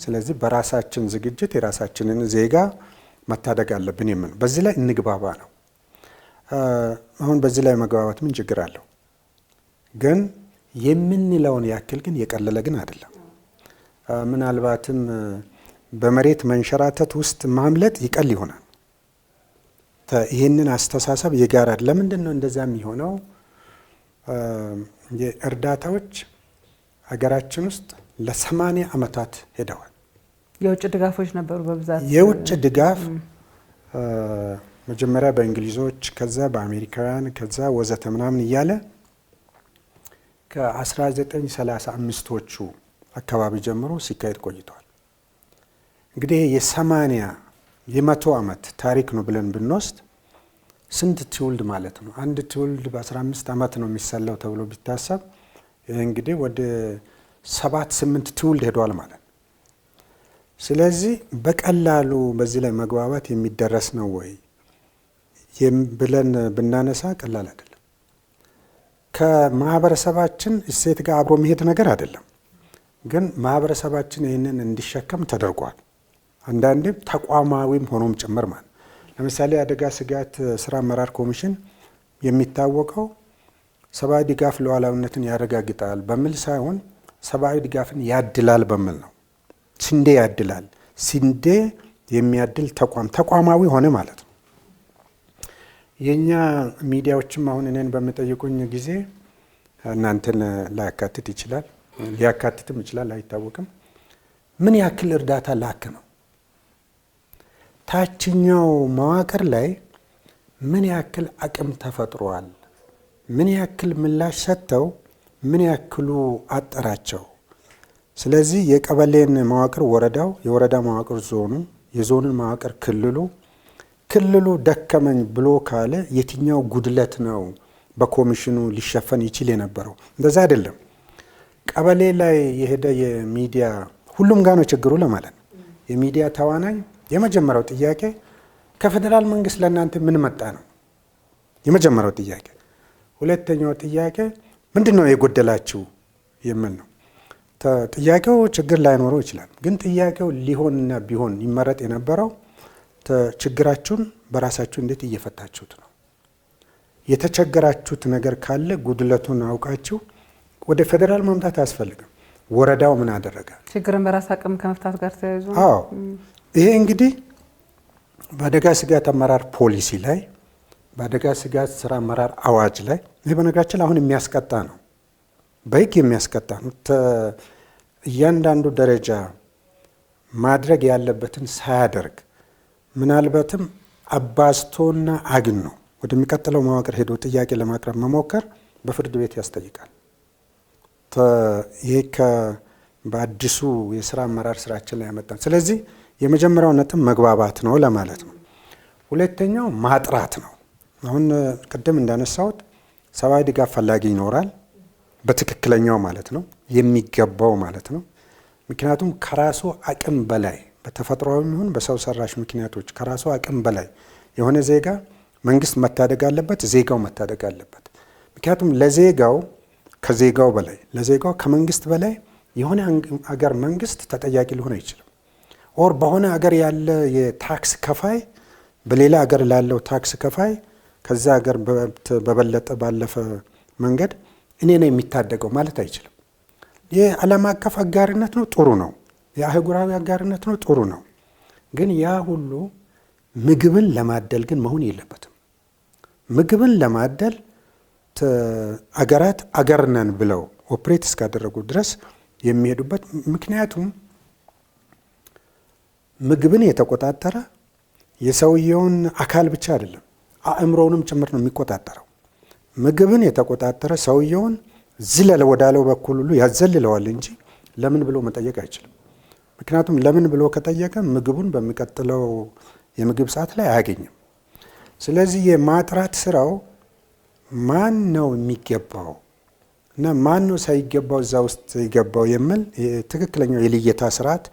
ስለዚህ በራሳችን ዝግጅት የራሳችንን ዜጋ መታደግ አለብን የሚል። በዚህ ላይ እንግባባ ነው። አሁን በዚህ ላይ መግባባት ምን ችግር አለው? ግን የምንለውን ያክል ግን የቀለለ ግን አይደለም። ምናልባትም በመሬት መንሸራተት ውስጥ ማምለጥ ይቀል ይሆናል። ይህንን አስተሳሰብ የጋራ ለምንድን ነው እንደዛ የሚሆነው? የእርዳታዎች ሀገራችን ውስጥ ለ80 ዓመታት ሄደዋል። የውጭ ድጋፎች ነበሩ በብዛት የውጭ ድጋፍ መጀመሪያ በእንግሊዞች ከዛ በአሜሪካውያን ከዛ ወዘተ ምናምን እያለ ከ1935ዎቹ አካባቢ ጀምሮ ሲካሄድ ቆይቷል። እንግዲህ የ100 ዓመት ታሪክ ነው ብለን ብንወስድ ስንት ትውልድ ማለት ነው? አንድ ትውልድ በ15 ዓመት ነው የሚሰለው ተብሎ ቢታሰብ ይህ እንግዲህ ወደ 7-8 ትውልድ ሄዷል ማለት ነው። ስለዚህ በቀላሉ በዚህ ላይ መግባባት የሚደረስ ነው ወይ ብለን ብናነሳ ቀላል አይደለም። ከማህበረሰባችን እሴት ጋር አብሮ የሚሄድ ነገር አይደለም። ግን ማህበረሰባችን ይህንን እንዲሸከም ተደርጓል። አንዳንዴም ተቋማዊም ሆኖም ጭምር ማለት ለምሳሌ አደጋ ስጋት ስራ አመራር ኮሚሽን የሚታወቀው ሰብአዊ ድጋፍ ሉዓላዊነትን ያረጋግጣል በሚል ሳይሆን ሰብአዊ ድጋፍን ያድላል በሚል ነው። ስንዴ ያድላል፣ ስንዴ የሚያድል ተቋማዊ ሆነ ማለት ነው። የኛ ሚዲያዎችም አሁን እኔን በሚጠይቁኝ ጊዜ እናንተን ላያካትት ይችላል፣ ሊያካትትም ይችላል፣ አይታወቅም። ምን ያክል እርዳታ ላክ ነው ታችኛው መዋቅር ላይ ምን ያክል አቅም ተፈጥሯል? ምን ያክል ምላሽ ሰጥተው ምን ያክሉ አጠራቸው? ስለዚህ የቀበሌን መዋቅር ወረዳው፣ የወረዳ መዋቅር ዞኑ፣ የዞንን መዋቅር ክልሉ ደከመኝ ብሎ ካለ የትኛው ጉድለት ነው በኮሚሽኑ ሊሸፈን ይችል የነበረው? እንደዛ አይደለም። ቀበሌ ላይ የሄደ የሚዲያ ሁሉም ጋር ነው ችግሩ ለማለት ነው። የሚዲያ ተዋናኝ የመጀመሪያው ጥያቄ ከፌዴራል መንግስት ለእናንተ ምን መጣ ነው የመጀመሪያው ጥያቄ። ሁለተኛው ጥያቄ ምንድን ነው የጎደላችሁ የሚል ነው። ጥያቄው ችግር ላይኖረው ይችላል፣ ግን ጥያቄው ሊሆንና ቢሆን ይመረጥ የነበረው ችግራችሁን በራሳችሁ እንዴት እየፈታችሁት ነው። የተቸገራችሁት ነገር ካለ ጉድለቱን አውቃችሁ ወደ ፌዴራል መምጣት አያስፈልግም። ወረዳው ምን አደረገ? ችግርን በራስ አቅም ከመፍታት ጋር ተያይዞ ይሄ እንግዲህ በአደጋ ስጋት አመራር ፖሊሲ ላይ፣ በአደጋ ስጋት ስራ አመራር አዋጅ ላይ ይህ በነገራችን አሁን የሚያስቀጣ ነው፣ በህግ የሚያስቀጣ ነው። እያንዳንዱ ደረጃ ማድረግ ያለበትን ሳያደርግ ምናልባትም አባዝቶና አግኖ ወደሚቀጥለው መዋቅር ሄዶ ጥያቄ ለማቅረብ መሞከር በፍርድ ቤት ያስጠይቃል። ይህ በአዲሱ የስራ አመራር ስራችን ላይ ያመጣን። ስለዚህ የመጀመሪያው ነጥብ መግባባት ነው ለማለት ነው። ሁለተኛው ማጥራት ነው። አሁን ቅድም እንዳነሳሁት ሰብአዊ ድጋፍ ፈላጊ ይኖራል፣ በትክክለኛው ማለት ነው፣ የሚገባው ማለት ነው። ምክንያቱም ከራሱ አቅም በላይ በተፈጥሯዊ ይሁን በሰው ሰራሽ ምክንያቶች ከራሱ አቅም በላይ የሆነ ዜጋ መንግስት መታደግ አለበት፣ ዜጋው መታደግ አለበት። ምክንያቱም ለዜጋው ከዜጋው በላይ ለዜጋው ከመንግስት በላይ የሆነ አገር መንግስት ተጠያቂ ሊሆን አይችልም። ኦር በሆነ አገር ያለ የታክስ ከፋይ በሌላ አገር ላለው ታክስ ከፋይ ከዛ አገር በበለጠ ባለፈ መንገድ እኔ ነው የሚታደገው ማለት አይችልም። የዓለም አቀፍ አጋርነት ነው፣ ጥሩ ነው። የአህጉራዊ አጋርነት ነው፣ ጥሩ ነው። ግን ያ ሁሉ ምግብን ለማደል ግን መሆን የለበትም። ምግብን ለማደል አገራት አገር ነን ብለው ኦፕሬት እስካደረጉ ድረስ የሚሄዱበት ምክንያቱም ምግብን የተቆጣጠረ የሰውየውን አካል ብቻ አይደለም አእምሮውንም ጭምር ነው የሚቆጣጠረው። ምግብን የተቆጣጠረ ሰውየውን ዝለለ ወዳለው በኩል ሁሉ ያዘልለዋል እንጂ ለምን ብሎ መጠየቅ አይችልም። ምክንያቱም ለምን ብሎ ከጠየቀ ምግቡን በሚቀጥለው የምግብ ሰዓት ላይ አያገኝም። ስለዚህ የማጥራት ስራው ማን ነው የሚገባው እና ማን ነው ሳይገባው እዛ ውስጥ ይገባው የሚል ትክክለኛው የልየታ ስርዓት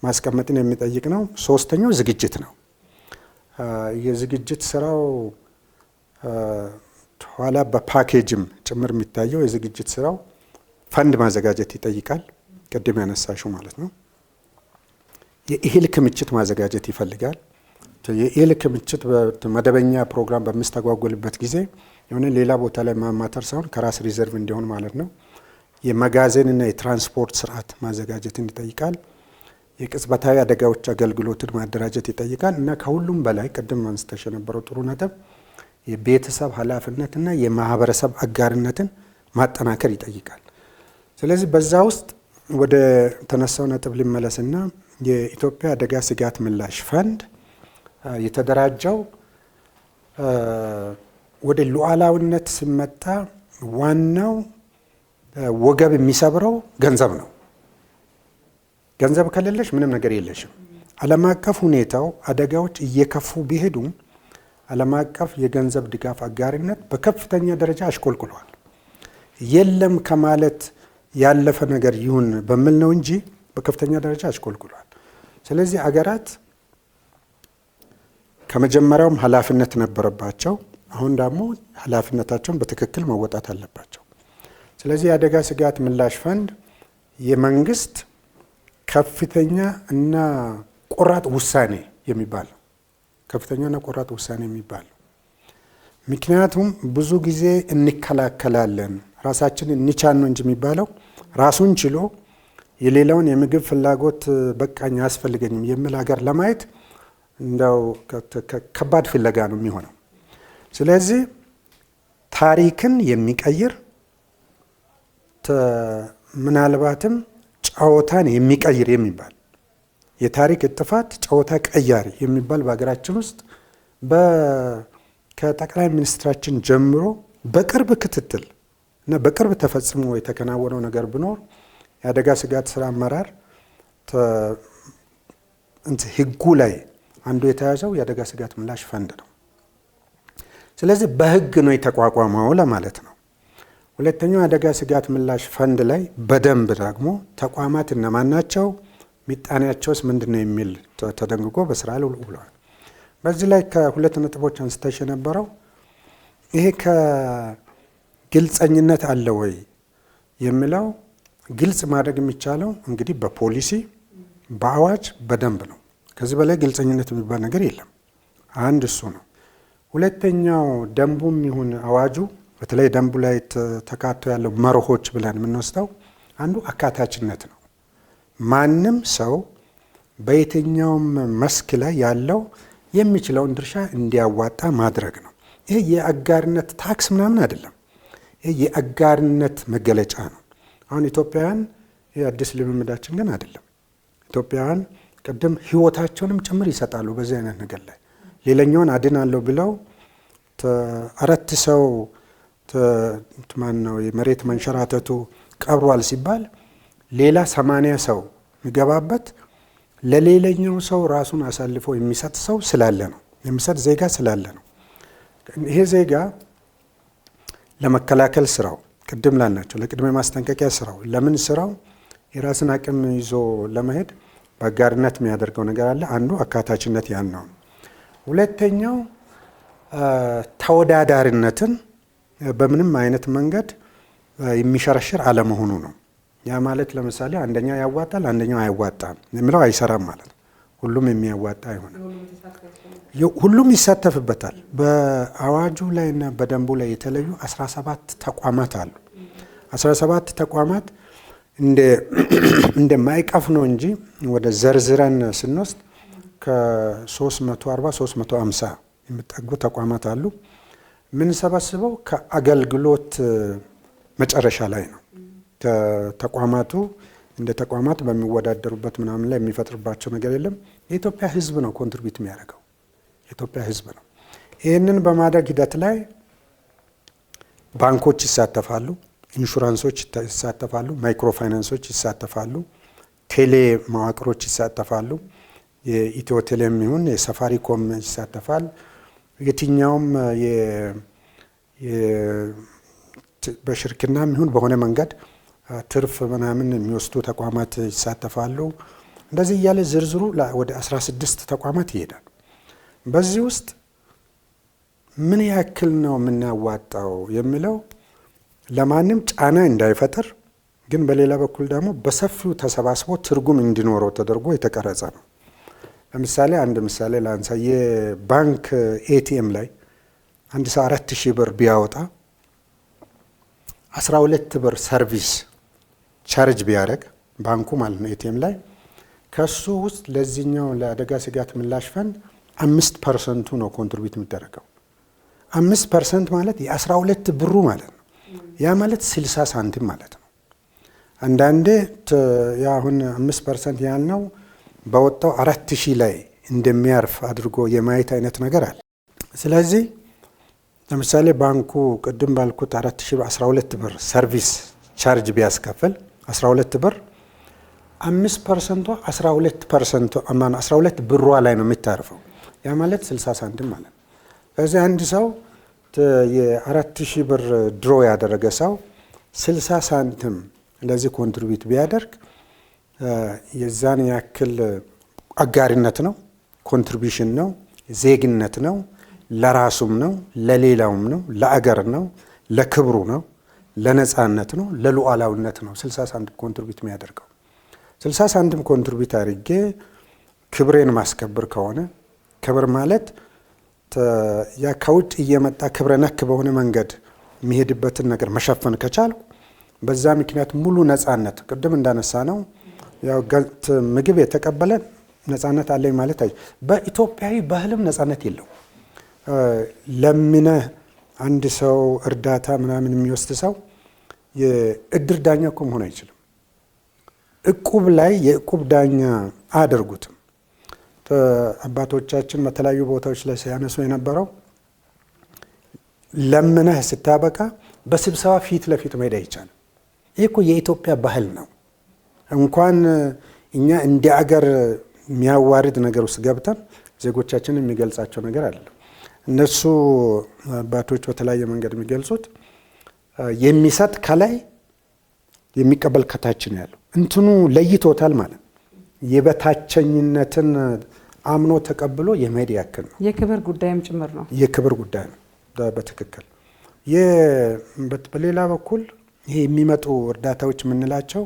ማስቀመጥን የሚጠይቅ ነው። ሶስተኛው ዝግጅት ነው። የዝግጅት ስራው ኋላ በፓኬጅም ጭምር የሚታየው የዝግጅት ስራው ፈንድ ማዘጋጀት ይጠይቃል። ቅድም ያነሳሽው ማለት ነው። የእህል ክምችት ማዘጋጀት ይፈልጋል። የእህል ክምችት በመደበኛ ፕሮግራም በሚስተጓጎልበት ጊዜ የሆነ ሌላ ቦታ ላይ ማማተር ሳይሆን ከራስ ሪዘርቭ እንዲሆን ማለት ነው። የመጋዘንና የትራንስፖርት ስርዓት ማዘጋጀትን ይጠይቃል። የቅጽበታዊ አደጋዎች አገልግሎትን ማደራጀት ይጠይቃል እና ከሁሉም በላይ ቅድም አንስተሽ የነበረው ጥሩ ነጥብ የቤተሰብ ኃላፊነትና የማህበረሰብ አጋርነትን ማጠናከር ይጠይቃል። ስለዚህ በዛ ውስጥ ወደ ተነሳው ነጥብ ሊመለስና የኢትዮጵያ አደጋ ስጋት ምላሽ ፈንድ የተደራጀው ወደ ሉዓላዊነት ሲመጣ ዋናው ወገብ የሚሰብረው ገንዘብ ነው። ገንዘብ ከሌለሽ ምንም ነገር የለሽም። ዓለም አቀፍ ሁኔታው አደጋዎች እየከፉ ቢሄዱም ዓለም አቀፍ የገንዘብ ድጋፍ አጋሪነት በከፍተኛ ደረጃ አሽቆልቁሏል። የለም ከማለት ያለፈ ነገር ይሁን በሚል ነው እንጂ በከፍተኛ ደረጃ አሽቆልቁሏል። ስለዚህ አገራት ከመጀመሪያውም ኃላፊነት ነበረባቸው። አሁን ደግሞ ኃላፊነታቸውን በትክክል መወጣት አለባቸው። ስለዚህ የአደጋ ስጋት ምላሽ ፈንድ የመንግስት ከፍተኛ እና ቆራጥ ውሳኔ የሚባል ነው። ከፍተኛና ቆራጥ ውሳኔ የሚባል ነው። ምክንያቱም ብዙ ጊዜ እንከላከላለን ራሳችንን እንቻል ነው እንጂ የሚባለው ራሱን ችሎ የሌላውን የምግብ ፍላጎት በቃኝ አያስፈልገኝም የሚል ሀገር ለማየት እንደው ከባድ ፍለጋ ነው የሚሆነው። ስለዚህ ታሪክን የሚቀይር ምናልባትም ጨዋታን የሚቀይር የሚባል የታሪክ እጥፋት ጨዋታ ቀያሪ የሚባል በሀገራችን ውስጥ ከጠቅላይ ሚኒስትራችን ጀምሮ በቅርብ ክትትል እና በቅርብ ተፈጽሞ የተከናወነው ነገር ቢኖር የአደጋ ስጋት ስራ አመራር ህጉ ላይ አንዱ የተያዘው የአደጋ ስጋት ምላሽ ፈንድ ነው። ስለዚህ በህግ ነው የተቋቋመው ለማለት ነው። ሁለተኛው የአደጋ ስጋት ምላሽ ፈንድ ላይ በደንብ ደግሞ ተቋማት እነማን ናቸው፣ ሚጣኔያቸውስ ምንድነው የሚል ተደንግጎ በስራ ላይ ውለዋል። በዚህ ላይ ከሁለት ነጥቦች አንስተሽ የነበረው ይሄ ከግልጸኝነት አለ ወይ የሚለው ግልጽ ማድረግ የሚቻለው እንግዲህ በፖሊሲ በአዋጅ በደንብ ነው። ከዚህ በላይ ግልጸኝነት የሚባል ነገር የለም። አንድ እሱ ነው። ሁለተኛው ደንቡም ይሁን አዋጁ በተለይ ደንቡ ላይ ተካቶ ያለው መርሆች ብለን የምንወስደው አንዱ አካታችነት ነው። ማንም ሰው በየትኛውም መስክ ላይ ያለው የሚችለውን ድርሻ እንዲያዋጣ ማድረግ ነው። ይሄ የአጋርነት ታክስ ምናምን አይደለም። ይሄ የአጋርነት መገለጫ ነው። አሁን ኢትዮጵያውያን ይህ አዲስ ልምምዳችን ግን አይደለም። ኢትዮጵያውያን ቅድም ህይወታቸውንም ጭምር ይሰጣሉ በዚህ አይነት ነገር ላይ ሌላኛውን አድናለሁ ብለው 4 ሰው ማነው የመሬት መንሸራተቱ ቀብሯል ሲባል ሌላ 80 ሰው የሚገባበት ለሌላኛው ሰው ራሱን አሳልፎ የሚሰጥ ሰው ስላለ ነው፣ የሚሰጥ ዜጋ ስላለ ነው። ይሄ ዜጋ ለመከላከል ስራው ቅድም ላልናቸው ለቅድመ ማስጠንቀቂያ ስራው ለምን ስራው የራስን አቅም ይዞ ለመሄድ በአጋርነት የሚያደርገው ነገር አለ። አንዱ አካታችነት ያን ነው። ሁለተኛው ተወዳዳሪነትን በምንም አይነት መንገድ የሚሸረሽር አለመሆኑ ነው። ያ ማለት ለምሳሌ አንደኛው ያዋጣል አንደኛው አያዋጣም የሚለው አይሰራም ማለት ነው። ሁሉም የሚያዋጣ አይሆንም፣ ሁሉም ይሳተፍበታል። በአዋጁ ላይ እና በደንቡ ላይ የተለዩ 17 ተቋማት አሉ። 17 ተቋማት እንደ ማይቀፍ ነው እንጂ ወደ ዘርዝረን ስንወስድ ከ340 350 የሚጠጉ ተቋማት አሉ። የምንሰበስበው ከአገልግሎት መጨረሻ ላይ ነው። ተቋማቱ እንደ ተቋማት በሚወዳደሩበት ምናምን ላይ የሚፈጥርባቸው ነገር የለም። የኢትዮጵያ ሕዝብ ነው ኮንትሪቢዩት የሚያደርገው፣ የኢትዮጵያ ሕዝብ ነው። ይህንን በማድረግ ሂደት ላይ ባንኮች ይሳተፋሉ፣ ኢንሹራንሶች ይሳተፋሉ፣ ማይክሮ ፋይናንሶች ይሳተፋሉ፣ ቴሌ መዋቅሮች ይሳተፋሉ፣ የኢትዮ ቴሌም ይሁን የሳፋሪኮም ይሳተፋል። የትኛውም በሽርክናም ይሁን በሆነ መንገድ ትርፍ ምናምን የሚወስዱ ተቋማት ይሳተፋሉ። እንደዚህ እያለ ዝርዝሩ ወደ 16 ተቋማት ይሄዳል። በዚህ ውስጥ ምን ያክል ነው የምናዋጣው የሚለው ለማንም ጫና እንዳይፈጥር ግን በሌላ በኩል ደግሞ በሰፊው ተሰባስቦ ትርጉም እንዲኖረው ተደርጎ የተቀረጸ ነው። ለምሳሌ አንድ ምሳሌ ላንሳ። የባንክ ኤቲኤም ላይ አንድ ሰው 4000 ብር ቢያወጣ 12 ብር ሰርቪስ ቻርጅ ቢያደርግ ባንኩ ማለት ነው ኤቲኤም ላይ ከሱ ውስጥ ለዚህኛው ለአደጋ ስጋት ምላሽ ፈንድ 5% ነው ኮንትሪቢዩት የሚደረገው። 5% ማለት የ12 ብሩ ማለት ነው። ያ ማለት 60 ሳንቲም ማለት ነው። አንዳንዴ አሁን 5% ያልነው በወጣው 4000 ላይ እንደሚያርፍ አድርጎ የማየት አይነት ነገር አለ። ስለዚህ ለምሳሌ ባንኩ ቅድም ባልኩት 4012 ብር ሰርቪስ ቻርጅ ቢያስከፍል 12 ብር 5% 12% ብሯ ላይ ነው የሚታርፈው። ያ ማለት 60 ሳንቲም ማለት ነው። ስለዚህ አንድ ሰው የ4000 ብር ድሮ ያደረገ ሰው 60 ሳንቲም ለዚህ ኮንትሪቢዩት ቢያደርግ የዛን ያክል አጋሪነት ነው፣ ኮንትሪቢዩሽን ነው፣ ዜግነት ነው፣ ለራሱም ነው፣ ለሌላውም ነው፣ ለአገር ነው፣ ለክብሩ ነው፣ ለነጻነት ነው፣ ለሉዓላዊነት ነው። 60 ሳንቲም ኮንትሪቢዩት የሚያደርገው 60 ሳንቲም ኮንትሪቢዩት አድርጌ ክብሬን ማስከበር ከሆነ ክብር ማለት ያ ከውጭ እየመጣ ክብረ ነክ በሆነ መንገድ የሚሄድበትን ነገር መሸፈን ከቻልኩ በዛ ምክንያት ሙሉ ነጻነት ቅድም እንዳነሳ ነው ያው ምግብ የተቀበለ ነጻነት አለኝ ማለት በኢትዮጵያዊ ባህልም ነጻነት የለው። ለምነ አንድ ሰው እርዳታ ምናምን የሚወስድ ሰው የእድር ዳኛ እኮ መሆን አይችልም። እቁብ ላይ የእቁብ ዳኛ አያደርጉትም። አባቶቻችን በተለያዩ ቦታዎች ላይ ሲያነሱ የነበረው ለምነህ ስታበቃ በስብሰባ ፊት ለፊት መሄድ አይቻልም። ይህ እኮ የኢትዮጵያ ባህል ነው። እንኳን እኛ እንደ አገር የሚያዋርድ ነገር ውስጥ ገብተን ዜጎቻችን የሚገልጻቸው ነገር አለ። እነሱ አባቶች በተለያየ መንገድ የሚገልጹት የሚሰጥ ከላይ የሚቀበል ከታች ነው ያለው። እንትኑ ለይቶታል ማለት የበታቸኝነትን አምኖ ተቀብሎ የመሄድ ያክል ነው። የክብር ጉዳይም ጭምር ነው። የክብር ጉዳይ ነው በትክክል። በሌላ በኩል ይሄ የሚመጡ እርዳታዎች የምንላቸው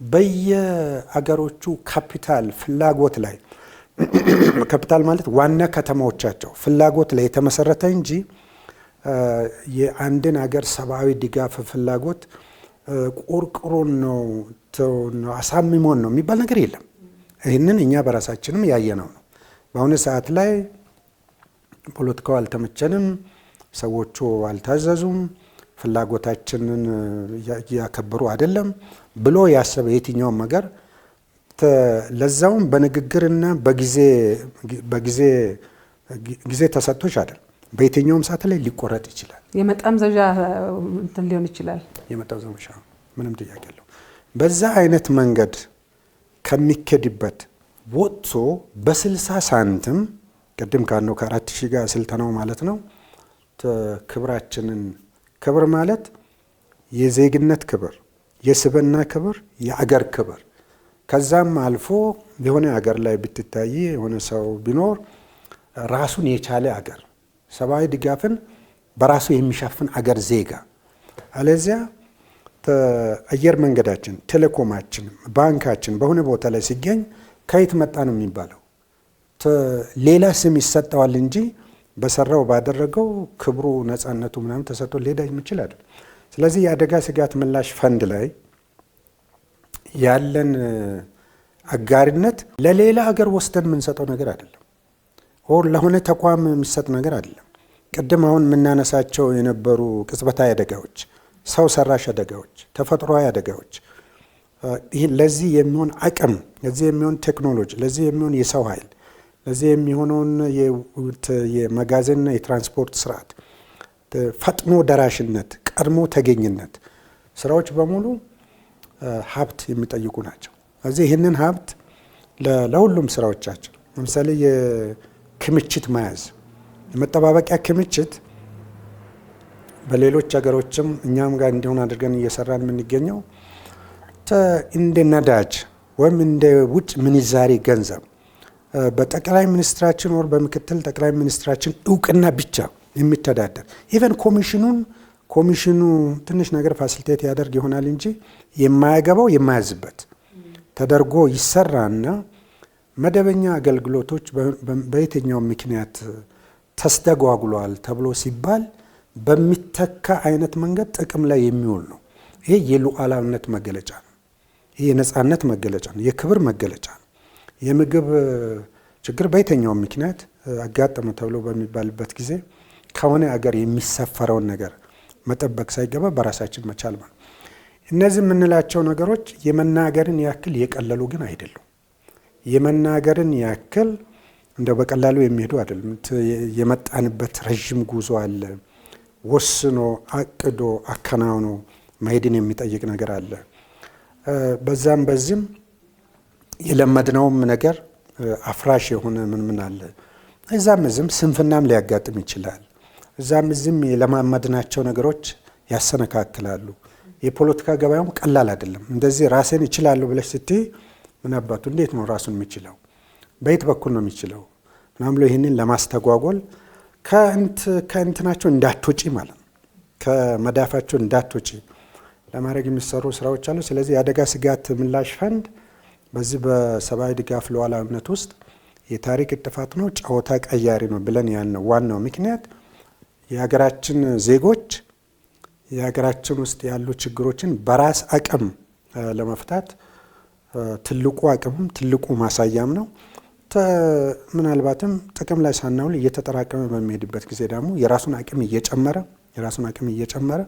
በየአገሮቹ ካፒታል ፍላጎት ላይ ካፒታል ማለት ዋና ከተማዎቻቸው ፍላጎት ላይ የተመሰረተ እንጂ የአንድን አገር ሰብአዊ ድጋፍ ፍላጎት ቆርቆሮን ነው አሳምሞን ነው የሚባል ነገር የለም። ይህንን እኛ በራሳችንም ያየነው ነው። በአሁኑ ሰዓት ላይ ፖለቲካው አልተመቸንም፣ ሰዎቹ አልታዘዙም፣ ፍላጎታችንን እያከበሩ አይደለም ብሎ ያሰበ የትኛውም ነገር ለዛውም በንግግርና በጊዜ ተሰጥቶች አይደል፣ በየትኛውም ሰዓት ላይ ሊቆረጥ ይችላል። የመጠምዘዣ እንትን ሊሆን ይችላል። የመጠምዘዣ ምንም ጥያቄ የለው። በዛ አይነት መንገድ ከሚኬድበት ወጥቶ በ60 ሳንቲም ቅድም ካለው ከ4000 ጋር ስልጠናው ማለት ነው ክብራችንን ክብር ማለት የዜግነት ክብር፣ የስብዕና ክብር፣ የአገር ክብር ከዛም አልፎ የሆነ አገር ላይ ብትታይ የሆነ ሰው ቢኖር ራሱን የቻለ አገር ሰብአዊ ድጋፍን በራሱ የሚሸፍን አገር ዜጋ። አለዚያ አየር መንገዳችን፣ ቴሌኮማችን፣ ባንካችን በሆነ ቦታ ላይ ሲገኝ ከየት መጣ ነው የሚባለው። ሌላ ስም ይሰጠዋል እንጂ በሰራው ባደረገው ክብሩ ነፃነቱ ምናምን ተሰጥቶ ሊሄድ የሚችል አይደል። ስለዚህ የአደጋ ስጋት ምላሽ ፈንድ ላይ ያለን አጋርነት ለሌላ ሀገር ወስደን የምንሰጠው ነገር አይደለም፣ ኦር ለሆነ ተቋም የሚሰጥ ነገር አይደለም። ቅድም አሁን የምናነሳቸው የነበሩ ቅጽበታዊ አደጋዎች፣ ሰው ሰራሽ አደጋዎች፣ ተፈጥሯዊ አደጋዎች ለዚህ የሚሆን አቅም፣ ለዚህ የሚሆን ቴክኖሎጂ፣ ለዚህ የሚሆን የሰው ኃይል፣ ለዚህ የሚሆነውን የመጋዘንና የትራንስፖርት ስርዓት፣ ፈጥኖ ደራሽነት፣ ቀድሞ ተገኝነት ስራዎች በሙሉ ሀብት የሚጠይቁ ናቸው። ስለዚህ ይህንን ሀብት ለሁሉም ስራዎቻችን ለምሳሌ የክምችት መያዝ፣ የመጠባበቂያ ክምችት በሌሎች ሀገሮችም እኛም ጋር እንዲሆን አድርገን እየሰራን የምንገኘው እንደ ነዳጅ ወይም እንደ ውጭ ምንዛሬ ገንዘብ በጠቅላይ ሚኒስትራችን ወር በምክትል ጠቅላይ ሚኒስትራችን እውቅና ብቻ የሚተዳደር ኢቨን ኮሚሽኑ ትንሽ ነገር ፋሲሊቴት ያደርግ ይሆናል እንጂ የማያገባው የማያዝበት ተደርጎ ይሰራና መደበኛ አገልግሎቶች በየትኛው ምክንያት ተስተጓጉሏል ተብሎ ሲባል በሚተካ አይነት መንገድ ጥቅም ላይ የሚውል ነው። ይሄ የሉዓላዊነት መገለጫ ነው። ይሄ የነፃነት መገለጫ ነው። የክብር መገለጫ ነው። የምግብ ችግር በየትኛው ምክንያት አጋጠመ ተብሎ በሚባልበት ጊዜ ከሆነ አገር የሚሰፈረውን ነገር መጠበቅ ሳይገባ በራሳችን መቻል ማለት። እነዚህ የምንላቸው ነገሮች የመናገርን ያክል የቀለሉ ግን አይደሉም። የመናገርን ያክል እንደው በቀላሉ የሚሄዱ አይደለም። የመጣንበት ረዥም ጉዞ አለ። ወስኖ አቅዶ አከናውኖ መሄድን የሚጠይቅ ነገር አለ። በዛም በዚህም የለመድነውም ነገር አፍራሽ የሆነ ምን አለ። እዛም እዚህም ስንፍናም ሊያጋጥም ይችላል። እዛም እዚህም የለማመድናቸው ነገሮች ያሰነካክላሉ። የፖለቲካ ገበያውም ቀላል አይደለም። እንደዚህ ራሴን እችላለሁ ብለሽ ስትይ ምን አባቱ እንዴት ነው ራሱን የሚችለው? በየት በኩል ነው የሚችለው? ምናምን ብሎ ይህንን ለማስተጓጎል ከእንትናቸው እንዳትወጪ ማለት ነው፣ ከመዳፋቸው እንዳትወጪ ለማድረግ የሚሰሩ ስራዎች አሉ። ስለዚህ የአደጋ ስጋት ምላሽ ፈንድ በዚህ በሰብአዊ ድጋፍ ሉዓላዊነት ውስጥ የታሪክ ጥፋት ነው፣ ጨዋታ ቀያሪ ነው ብለን ያልነው ዋናው ምክንያት የሀገራችን ዜጎች የሀገራችን ውስጥ ያሉ ችግሮችን በራስ አቅም ለመፍታት ትልቁ አቅምም ትልቁ ማሳያም ነው። ምናልባትም ጥቅም ላይ ሳናውል እየተጠራቀመ በሚሄድበት ጊዜ ደግሞ የራሱን አቅም እየጨመረ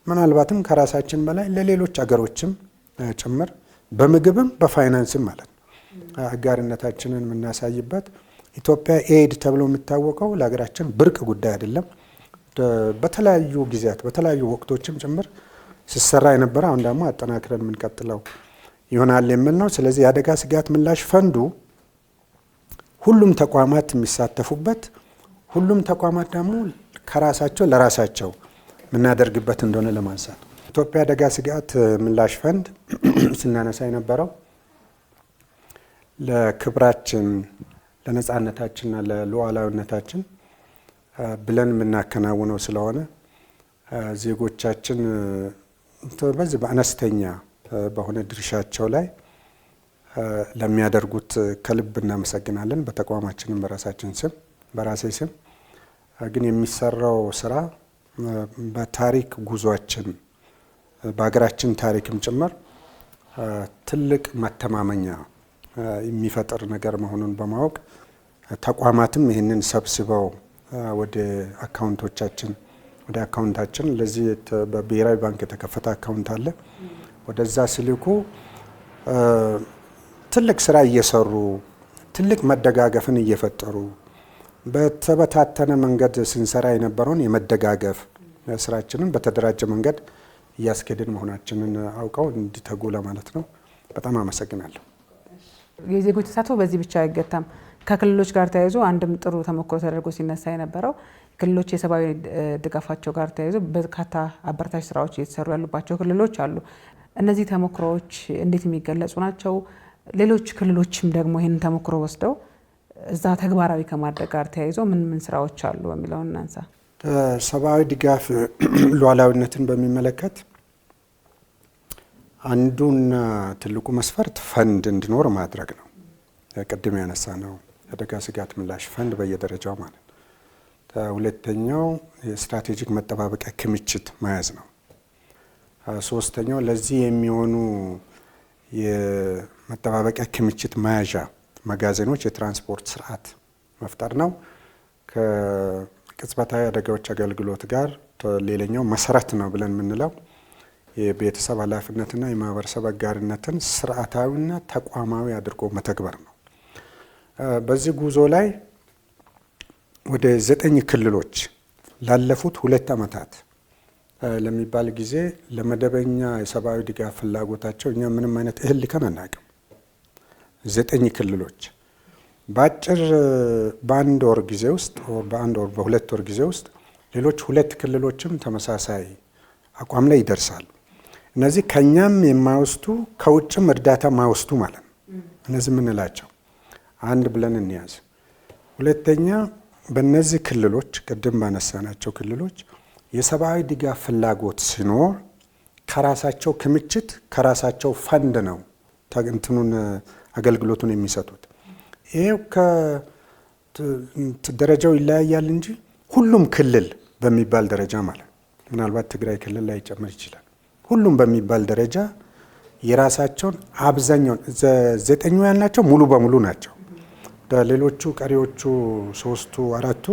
ምናልባትም ከራሳችን በላይ ለሌሎች አገሮችም ጭምር በምግብም በፋይናንስም ማለት ነው አጋርነታችንን የምናሳይበት። ኢትዮጵያ ኤድ ተብሎ የሚታወቀው ለሀገራችን ብርቅ ጉዳይ አይደለም። በተለያዩ ጊዜያት በተለያዩ ወቅቶችም ጭምር ሲሰራ የነበረ አሁን ደግሞ አጠናክረን የምንቀጥለው ይሆናል የሚል ነው። ስለዚህ የአደጋ ስጋት ምላሽ ፈንዱ ሁሉም ተቋማት የሚሳተፉበት፣ ሁሉም ተቋማት ደግሞ ከራሳቸው ለራሳቸው የምናደርግበት እንደሆነ ለማንሳት ኢትዮጵያ አደጋ ስጋት ምላሽ ፈንድ ስናነሳ የነበረው ለክብራችን ለነጻነታችንና ለሉዓላዊነታችን ብለን የምናከናውነው ስለሆነ ዜጎቻችን በዚህ በአነስተኛ በሆነ ድርሻቸው ላይ ለሚያደርጉት ከልብ እናመሰግናለን። በተቋማችንም በራሳችን ስም በራሴ ስም ግን የሚሰራው ስራ በታሪክ ጉዟችን በሀገራችን ታሪክም ጭምር ትልቅ መተማመኛ የሚፈጥር ነገር መሆኑን በማወቅ ተቋማትም ይህንን ሰብስበው ወደ አካውንታችን ለዚህ በብሔራዊ ባንክ የተከፈተ አካውንት አለ። ወደዛ ሲልኩ ትልቅ ስራ እየሰሩ ትልቅ መደጋገፍን እየፈጠሩ በተበታተነ መንገድ ስንሰራ የነበረውን የመደጋገፍ ስራችንን በተደራጀ መንገድ እያስኬድን መሆናችንን አውቀው እንዲተጉ ለማለት ነው። በጣም አመሰግናለሁ። የዜጎች ተሳትፎ በዚህ ብቻ አይገታም። ከክልሎች ጋር ተያይዞ አንድም ጥሩ ተሞክሮ ተደርጎ ሲነሳ የነበረው ክልሎች የሰብአዊ ድጋፋቸው ጋር ተያይዞ በርካታ አበረታች ስራዎች እየተሰሩ ያሉባቸው ክልሎች አሉ። እነዚህ ተሞክሮዎች እንዴት የሚገለጹ ናቸው? ሌሎች ክልሎችም ደግሞ ይህንን ተሞክሮ ወስደው እዛ ተግባራዊ ከማድረግ ጋር ተያይዞ ምን ምን ስራዎች አሉ የሚለውን እናንሳ። ሰብአዊ ድጋፍ ሉዓላዊነትን በሚመለከት አንዱና ትልቁ መስፈርት ፈንድ እንዲኖር ማድረግ ነው። ቅድም ያነሳ ነው አደጋ ስጋት ምላሽ ፈንድ በየደረጃው ማለት ነው። ሁለተኛው የስትራቴጂክ መጠባበቂያ ክምችት መያዝ ነው። ሶስተኛው ለዚህ የሚሆኑ የመጠባበቂያ ክምችት መያዣ መጋዘኖች የትራንስፖርት ስርዓት መፍጠር ነው። ከቅጽበታዊ አደጋዎች አገልግሎት ጋር ሌላኛው መሰረት ነው ብለን የምንለው የቤተሰብ ኃላፊነትና የማህበረሰብ አጋርነትን ስርዓታዊና ተቋማዊ አድርጎ መተግበር ነው። በዚህ ጉዞ ላይ ወደ 9 ክልሎች ላለፉት 2 ዓመታት ለሚባል ጊዜ ለመደበኛ የሰብአዊ ድጋፍ ፍላጎታቸው እኛ ምንም አይነት እህል ልከን አናውቅም። 9 ክልሎች በአጭር በአንድ ወር ጊዜ ውስጥ በ2 ወር ጊዜ ውስጥ ሌሎች 2 ክልሎችም ተመሳሳይ አቋም ላይ ይደርሳሉ። እነዚህ ከኛም የማይወስዱ ከውጭም እርዳታ ማይወስዱ ማለት ነው። እነዚህ የምንላቸው አንድ ብለን እንያዝ። ሁለተኛ በእነዚህ ክልሎች ቅድም ባነሳናቸው ክልሎች የሰብአዊ ድጋፍ ፍላጎት ሲኖር ከራሳቸው ክምችት ከራሳቸው ፈንድ ነው እንትኑን አገልግሎቱን የሚሰጡት። ይሄው ደረጃው ይለያያል እንጂ ሁሉም ክልል በሚባል ደረጃ ማለት ምናልባት ትግራይ ክልል ላይ ጨምር ይችላል። ሁሉም በሚባል ደረጃ የራሳቸውን አብዛኛውን 9 ያልናቸው ሙሉ በሙሉ ናቸው። ሌሎቹ ቀሪዎቹ 3ቱ 4ቱ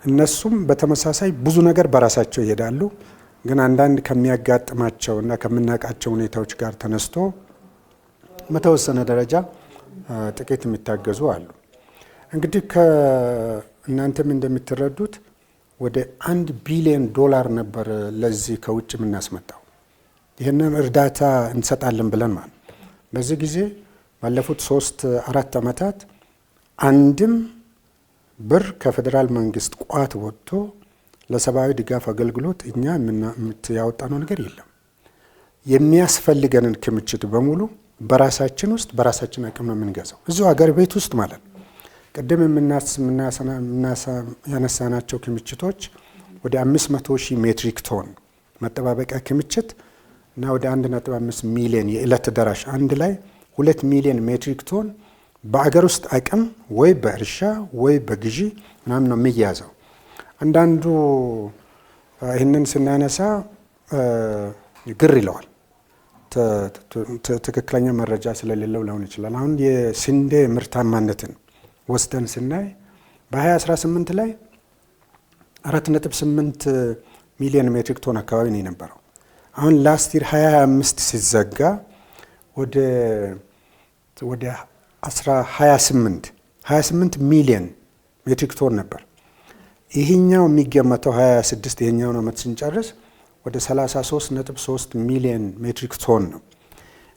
እነሱም በተመሳሳይ ብዙ ነገር በራሳቸው ይሄዳሉ። ግን አንዳንድ ከሚያጋጥማቸው እና ከምናውቃቸው ሁኔታዎች ጋር ተነስቶ በተወሰነ ደረጃ ጥቂት የሚታገዙ አሉ። እንግዲህ ከእናንተም እንደምትረዱት ወደ $1 ቢሊዮን ነበር ለዚህ ከውጭ የምናስመጣው። ይህንን እርዳታ እንሰጣለን ብለን ማለት በዚህ ጊዜ ባለፉት 3-4 ዓመታት አንድም ብር ከፌዴራል መንግስት ቋት ወጥቶ ለሰብአዊ ድጋፍ አገልግሎት እኛ ያወጣነው ነገር የለም። የሚያስፈልገንን ክምችት በሙሉ በራሳችን ውስጥ በራሳችን አቅም ነው የምንገዛው እዚሁ ሀገር ቤት ውስጥ ማለት ነው። ቅድም ያነሳናቸው ክምችቶች ወደ 500,000 ሜትሪክ ቶን መጠባበቂያ ክምችት እና ወደ 1.5 ሚሊዮን የዕለት ደራሽ አንድ ላይ 2 ሚሊዮን ሜትሪክ ቶን በአገር ውስጥ አቅም ወይ በእርሻ ወይ በግዢ ምናምን ነው የሚያዘው። አንዳንዱ ይህንን ስናነሳ ግር ይለዋል። ትክክለኛ መረጃ ስለሌለው ሊሆን ይችላል። አሁን የስንዴ ምርታማነትን ወስደን ስናይ በ2018 ላይ 4.8 ሚሊዮን ሜትሪክ ቶን አካባቢ ነው የነበረው። አሁን ላስት ይር 2025 ሲዘጋ ወደ 28 ሚሊዮን ሜትሪክ ቶን ነበር። ይህኛው የሚገመተው 26 ይሄኛውን ዓመት ስንጨርስ ወደ 33.3 ሚሊዮን ሜትሪክ ቶን ነው።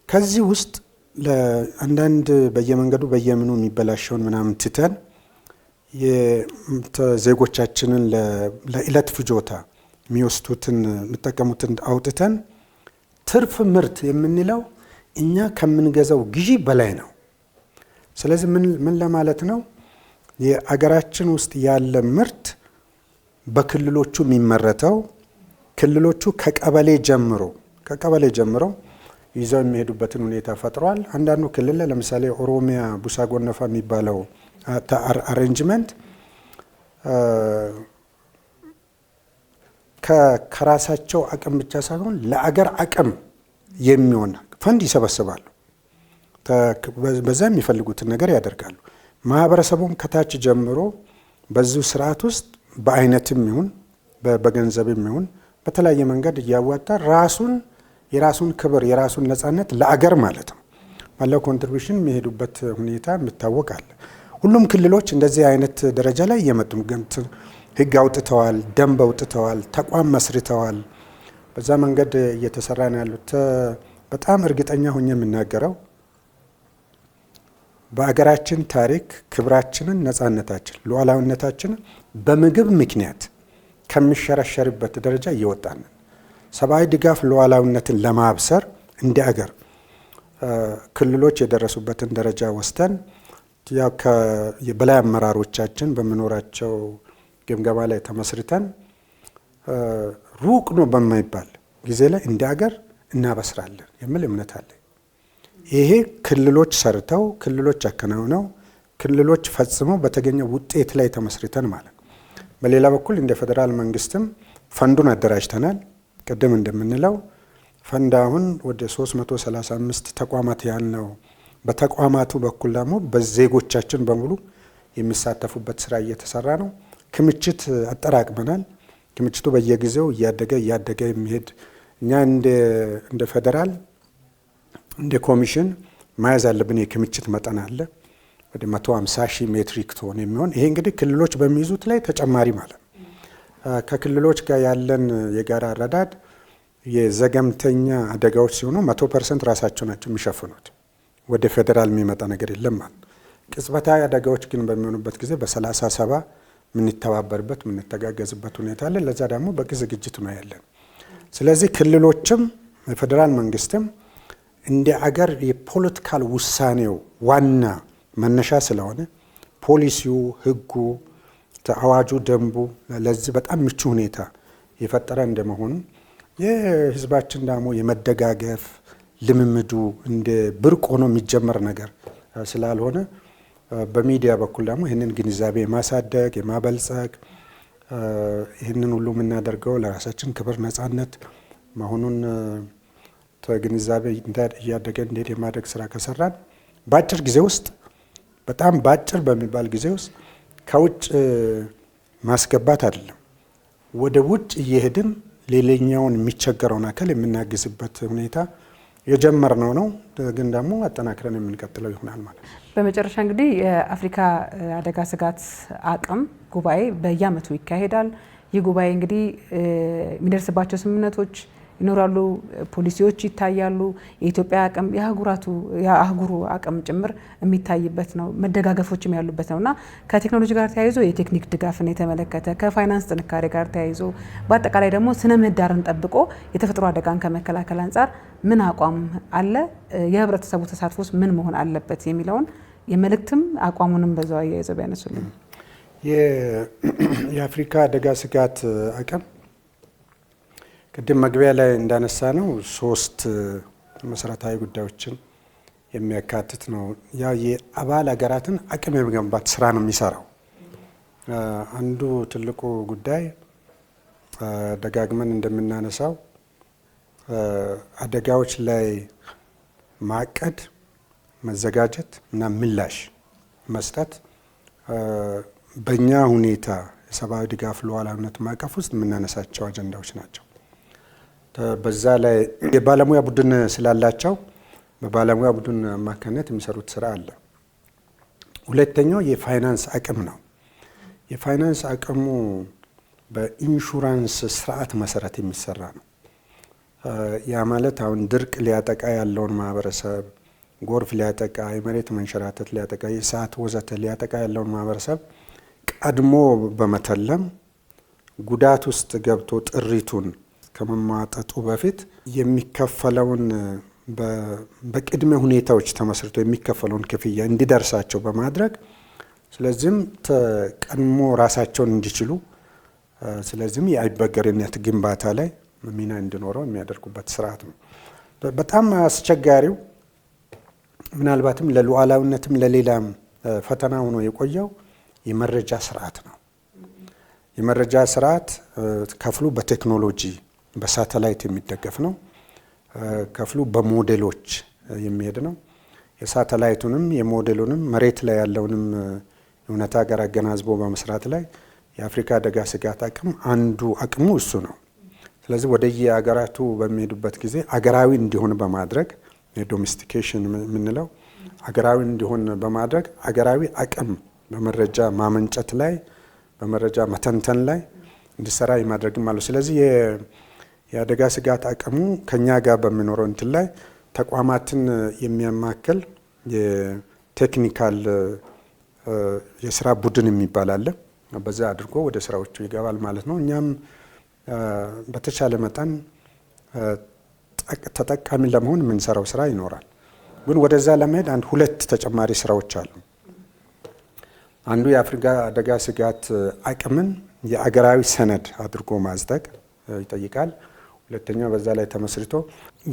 ከዚህ ውስጥ ለአንዳንድ በየመንገዱ በየምኑ የሚበላሸውን ምናምን ትተን ዜጎቻችንን ለዕለት ፍጆታ የሚወስዱትን የሚጠቀሙትን አውጥተን ትርፍ ምርት የምንለው እኛ ከምንገዛው ግዢ በላይ ነው። ስለዚህ ምን ለማለት ነው? የአገራችን ውስጥ ያለ ምርት በክልሎቹ የሚመረተው ክልሎቹ ከቀበሌ ጀምሮ ይዘው የሚሄዱበትን ሁኔታ ፈጥሯል። አንዳንዱ ክልል ለምሳሌ ኦሮሚያ ቡሳ ጎነፋ የሚባለው አሬንጅመንት ከራሳቸው አቅም ብቻ ሳይሆን ለአገር አቅም የሚሆን ፈንድ ይሰበስባሉ። በዛ የሚፈልጉትን ነገር ያደርጋሉ። ማህበረሰቡም ከታች ጀምሮ በዚሁ ስርዓት ውስጥ በአይነትም ይሁን በገንዘብም ይሁን በተለያየ መንገድ እያዋጣ የራሱን ክብር የራሱን ነፃነት ለአገር ማለት ነው ባለው ኮንትሪቢዩሽን የሚሄዱበት ሁኔታ ይታወቃል። ሁሉም ክልሎች እንደዚህ አይነት ደረጃ ላይ እየመጡ ህግ አውጥተዋል፣ ደንብ አውጥተዋል፣ ተቋም መስርተዋል። በዛ መንገድ እየተሰራ ነው ያሉት። በጣም እርግጠኛ ሆኜ የምናገረው በአገራችን ታሪክ ክብራችንን፣ ነፃነታችን፣ ሉዓላዊነታችንን በምግብ ምክንያት ከሚሸረሸርበት ደረጃ እየወጣን ሰብአዊ ድጋፍ ሉዓላዊነትን ለማብሰር እንደ አገር ክልሎች የደረሱበትን ደረጃ ወስደን ያው የበላይ አመራሮቻችን በመኖራቸው ግምገማ ላይ ተመስርተን ሩቅ ነው በማይባል ጊዜ ላይ እንደ አገር እናበስራለን የሚል እምነት አለ። ይሄ ክልሎች ሰርተው ክልሎች አከናውነው ክልሎች ፈጽመው በተገኘው ውጤት ላይ ተመስርተን ማለት ነው። በሌላ በኩል እንደ ፌዴራል መንግስትም ፈንዱን አደራጅተናል። ቅድም እንደምንለው ፈንድ አሁን ወደ 335 ተቋማት ያልነው፣ በተቋማቱ በኩል ደግሞ በዜጎቻችን በሙሉ የሚሳተፉበት ስራ እየተሰራ ነው። ክምችት አጠራቅመናል። ክምችቱ በየጊዜው እያደገ የሚሄድ እኛ እንደ ፌዴራል እንደ ኮሚሽን መያዝ ያለብን የክምችት መጠን አለ ወደ 150 ሺህ ሜትሪክ ቶን የሚሆን። ይሄ እንግዲህ ክልሎች በሚይዙት ላይ ተጨማሪ ማለት ነው። ከክልሎች ጋር ያለን የጋራ አረዳድ የዘገምተኛ አደጋዎች ሲሆኑ 100% ራሳቸው ናቸው የሚሸፍኑት። ወደ ፌዴራል የሚመጣ ነገር የለም ማለት ነው። ቅጽበታዊ አደጋዎች ግን በሚሆኑበት ጊዜ በ37 የምንተባበርበት የምንተጋገዝበት ሁኔታ አለ። ለዛ ደግሞ በቂ ዝግጅት ነው ያለን። ስለዚህ ክልሎችም የፌዴራል መንግስትም እንደ አገር የፖለቲካል ውሳኔው ዋና መነሻ ስለሆነ ፖሊሲው፣ ህጉ፣ አዋጁ፣ ደንቡ ለዚህ በጣም ምቹ ሁኔታ የፈጠረ እንደመሆኑ የህዝባችን ደግሞ የመደጋገፍ ልምምዱ እንደ ብርቅ ሆኖ የሚጀመር ነገር ስላልሆነ በሚዲያ በኩል ደግሞ ይህንን ግንዛቤ የማሳደግ የማበልጸግ ይህንን ሁሉ የምናደርገው ለራሳችን ክብር፣ ነፃነት መሆኑን ግንዛቤ እያደገ እንዴት የማድረግ ስራ ከሰራን በአጭር ጊዜ ውስጥ በጣም በአጭር በሚባል ጊዜ ውስጥ ከውጭ ማስገባት አይደለም ወደ ውጭ እየሄድን ሌላኛውን የሚቸገረውን አካል የምናግዝበት ሁኔታ የጀመርነው ነው። ግን ደግሞ አጠናክረን የምንቀጥለው ይሆናል ማለት ነው። በመጨረሻ እንግዲህ የአፍሪካ አደጋ ስጋት አቅም ጉባኤ በየዓመቱ ይካሄዳል። ይህ ጉባኤ እንግዲህ የሚደርስባቸው ስምምነቶች ይኖራሉ፣ ፖሊሲዎች ይታያሉ። የኢትዮጵያ አቅም የአህጉሩ አቅም ጭምር የሚታይበት ነው፣ መደጋገፎችም ያሉበት ነው እና ከቴክኖሎጂ ጋር ተያይዞ የቴክኒክ ድጋፍን የተመለከተ ከፋይናንስ ጥንካሬ ጋር ተያይዞ በአጠቃላይ ደግሞ ስነ ምህዳርን ጠብቆ የተፈጥሮ አደጋን ከመከላከል አንጻር ምን አቋም አለ፣ የህብረተሰቡ ተሳትፎስ ምን መሆን አለበት የሚለውን የመልእክትም አቋሙንም በዛው አያይዘው ቢያነሱልን። የአፍሪካ አደጋ ስጋት አቅም ቅድም መግቢያ ላይ እንዳነሳ ነው 3 መሰረታዊ ጉዳዮችን የሚያካትት ነው። ያ የአባል ሀገራትን አቅም የመገንባት ስራ ነው የሚሰራው። አንዱ ትልቁ ጉዳይ ደጋግመን እንደምናነሳው አደጋዎች ላይ ማቀድ፣ መዘጋጀት እና ምላሽ መስጠት በእኛ ሁኔታ የሰብአዊ ድጋፍ ሉዓላዊነት ማዕቀፍ ውስጥ የምናነሳቸው አጀንዳዎች ናቸው። በዛ ላይ የባለሙያ ቡድን ስላላቸው በባለሙያ ቡድን አማካኝነት የሚሰሩት ስራ አለ። ሁለተኛው የፋይናንስ አቅም ነው። የፋይናንስ አቅሙ በኢንሹራንስ ስርዓት መሰረት የሚሰራ ነው። ያ ማለት አሁን ድርቅ ሊያጠቃ ያለውን ማህበረሰብ፣ ጎርፍ ሊያጠቃ፣ የመሬት መንሸራተት ሊያጠቃ፣ የእሳት ወዘተ ሊያጠቃ ያለውን ማህበረሰብ ቀድሞ በመተለም ጉዳት ውስጥ ገብቶ ጥሪቱን ከመሟጠጡ በፊት የሚከፈለውን በቅድመ ሁኔታዎች ተመስርቶ የሚከፈለውን ክፍያ እንዲደርሳቸው በማድረግ ስለዚህም ቀድሞ ራሳቸውን እንዲችሉ ስለዚህም የአይበገሬነት ግንባታ ላይ ሚና እንዲኖረው የሚያደርጉበት ስርዓት ነው። በጣም አስቸጋሪው ምናልባትም ለሉዓላዊነትም ለሌላም ፈተና ሆኖ የቆየው የመረጃ ስርዓት ነው። የመረጃ ስርዓት ከፍሉ በቴክኖሎጂ በሳተላይት የሚደገፍ ነው። ከፍሉ በሞዴሎች የሚሄድ ነው። የሳተላይቱንም የሞዴሉንም መሬት ላይ ያለውንም እውነታ ጋር አገናዝቦ በመስራት ላይ የአፍሪካ አደጋ ስጋት አቅም አንዱ አቅሙ እሱ ነው። ስለዚህ ወደየ አገራቱ በሚሄዱበት ጊዜ አገራዊ እንዲሆን በማድረግ የዶሜስቲኬሽን የምንለው አገራዊ እንዲሆን በማድረግ አገራዊ አቅም በመረጃ ማመንጨት ላይ በመረጃ መተንተን ላይ እንዲሰራ የማድረግም አለው። ስለዚህ የአደጋ ስጋት አቅሙ ከኛ ጋር በሚኖረው እንትን ላይ ተቋማትን የሚያማክል የቴክኒካል የስራ ቡድን የሚባል አለ። በዛ አድርጎ ወደ ስራዎቹ ይገባል ማለት ነው። እኛም በተቻለ መጠን ተጠቃሚ ለመሆን የምንሰራው ስራ ይኖራል። ግን ወደዛ ለመሄድ ሁለት ተጨማሪ ስራዎች አሉ። አንዱ የአፍሪካ አደጋ ስጋት አቅምን የአገራዊ ሰነድ አድርጎ ማጽደቅ ይጠይቃል። ሁለተኛው በዛ ላይ ተመስርቶ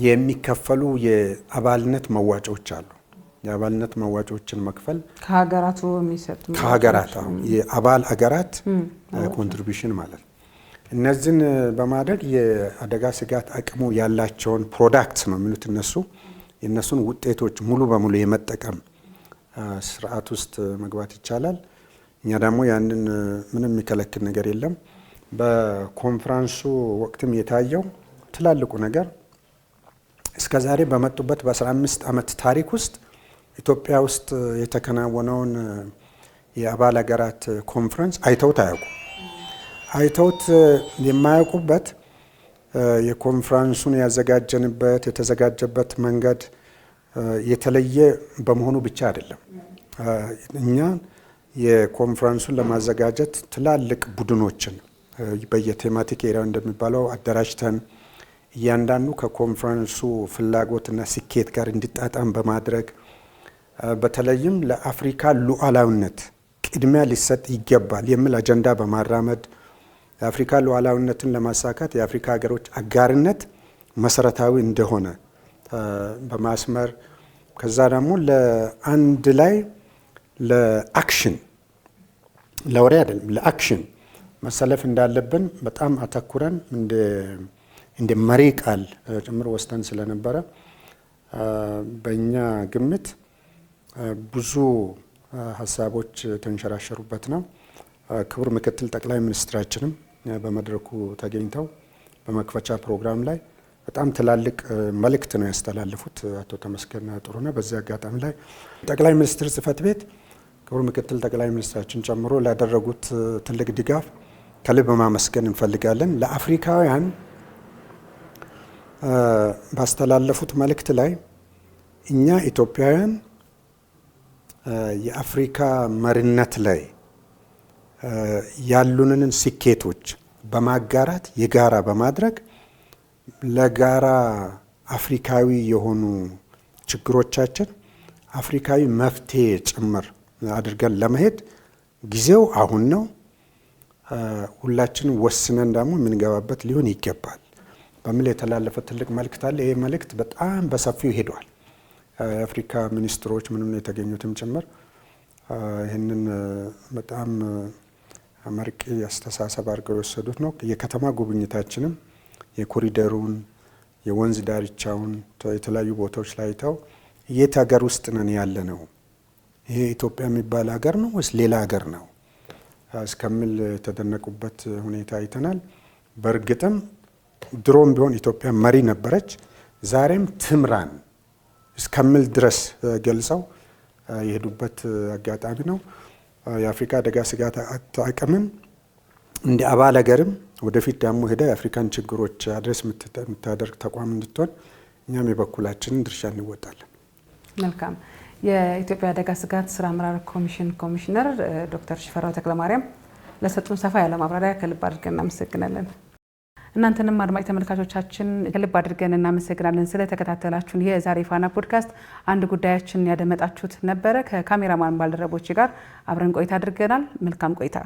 የሚከፈሉ የአባልነት መዋጮዎች አሉ። የአባልነት መዋጮዎችን መክፈል ከሀገራቱ የሚሰጡ ከሀገራት የአባል አገራት ኮንትሪቢዩሽን ማለት ነው። እነዚህን በማድረግ የአደጋ ስጋት አቅሙ ያላቸውን ፕሮዳክትስ ነው የሚሉት እነሱ የእነሱን ውጤቶች ሙሉ በሙሉ የመጠቀም ስርዓት ውስጥ መግባት ይቻላል። እኛ ደግሞ ያንን ምንም የሚከለክል ነገር የለም። በኮንፈረንሱ ወቅትም የታየው ትላልቁ ነገር እስከዛሬ በመጡበት በ15 ዓመት ታሪክ ውስጥ ኢትዮጵያ ውስጥ የተከናወነውን የአባል ሀገራት ኮንፈረንስ አይተውት አያውቁ። አይተውት የማያውቁበት የኮንፈረንሱን ያዘጋጀንበት የተዘጋጀበት መንገድ የተለየ በመሆኑ ብቻ አይደለም። እኛ የኮንፈረንሱን ለማዘጋጀት ትላልቅ ቡድኖችን በየቴማቲክ ኤሪያ እንደሚባለው አደራጅተን እያንዳንዱ ከኮንፈረንሱ ፍላጎትና ስኬት ጋር እንዲጣጣም በማድረግ በተለይም ለአፍሪካ ሉዓላዊነት ቅድሚያ ሊሰጥ ይገባል የሚል አጀንዳ በማራመድ የአፍሪካ ሉዓላዊነትን ለማሳካት የአፍሪካ ሀገሮች አጋርነት መሰረታዊ እንደሆነ በማስመር ከዛ ደግሞ ለአንድ ላይ ለአክሽን ለወሬ አይደለም ለአክሽን መሰለፍ እንዳለብን በጣም አተኩረን እንደ መሪ ቃል ጭምር ወስደን ስለነበረ በእኛ ግምት ብዙ ሀሳቦች ተንሸራሸሩበት ነው። ክቡር ምክትል ጠቅላይ ሚኒስትራችንም በመድረኩ ተገኝተው በመክፈቻ ፕሮግራም ላይ በጣም ትላልቅ መልእክት ነው ያስተላለፉት አቶ ተመስገን ጥሩነህ። በዚህ አጋጣሚ ላይ ጠቅላይ ሚኒስትር ጽህፈት ቤት ክቡር ምክትል ጠቅላይ ሚኒስትራችን ጨምሮ ላደረጉት ትልቅ ድጋፍ ከልብ ማመስገን እንፈልጋለን። ለአፍሪካውያን ባስተላለፉት መልእክት ላይ እኛ ኢትዮጵያውያን የአፍሪካ መሪነት ላይ ያሉንን ስኬቶች በማጋራት የጋራ በማድረግ ለጋራ አፍሪካዊ የሆኑ ችግሮቻችን አፍሪካዊ መፍትሄ ጭምር አድርገን ለመሄድ ጊዜው አሁን ነው። ሁላችንም ወስነን ደግሞ የምንገባበት ሊሆን ይገባል በሚል የተላለፈ ትልቅ መልእክት አለ። ይሄ መልእክት በጣም በሰፊው ሄዷል። የአፍሪካ ሚኒስትሮች ምንም የተገኙትም ጭምር ይህንን በጣም አመርቂ አስተሳሰብ አድርገው የወሰዱት ነው። የከተማ ጉብኝታችንም የኮሪደሩን የወንዝ ዳርቻውን የተለያዩ ቦታዎች ላይ አይተው የት ሀገር ውስጥ ነን ያለ ነው፣ ይሄ ኢትዮጵያ የሚባል ሀገር ነው ወይስ ሌላ ሀገር ነው እስከሚል የተደነቁበት ሁኔታ አይተናል። በእርግጥም ድሮም ቢሆን ኢትዮጵያ መሪ ነበረች፣ ዛሬም ትምራን እስከምል ድረስ ገልጸው የሄዱበት አጋጣሚ ነው። የአፍሪካ አደጋ ስጋት አቅምን እንደ አባል ሀገርም ወደፊት ደግሞ ሄዳ የአፍሪካን ችግሮች አድሬስ የምታደርግ ተቋም እንድትሆን እኛም የበኩላችንን ድርሻ እንወጣለን። መልካም። የኢትዮጵያ አደጋ ስጋት ስራ አመራር ኮሚሽን ኮሚሽነር ዶክተር ሽፈራው ተክለማርያም ለሰጡን ሰፋ ያለ ማብራሪያ ከልብ አድርገን እናመሰግናለን። እናንተንም አድማጭ ተመልካቾቻችን ከልብ አድርገን እናመሰግናለን ስለተከታተላችሁን። የዛሬ ፋና ፖድካስት አንድ ጉዳያችን ያደመጣችሁት ነበረ። ከካሜራማን ባልደረቦች ጋር አብረን ቆይታ አድርገናል። መልካም ቆይታ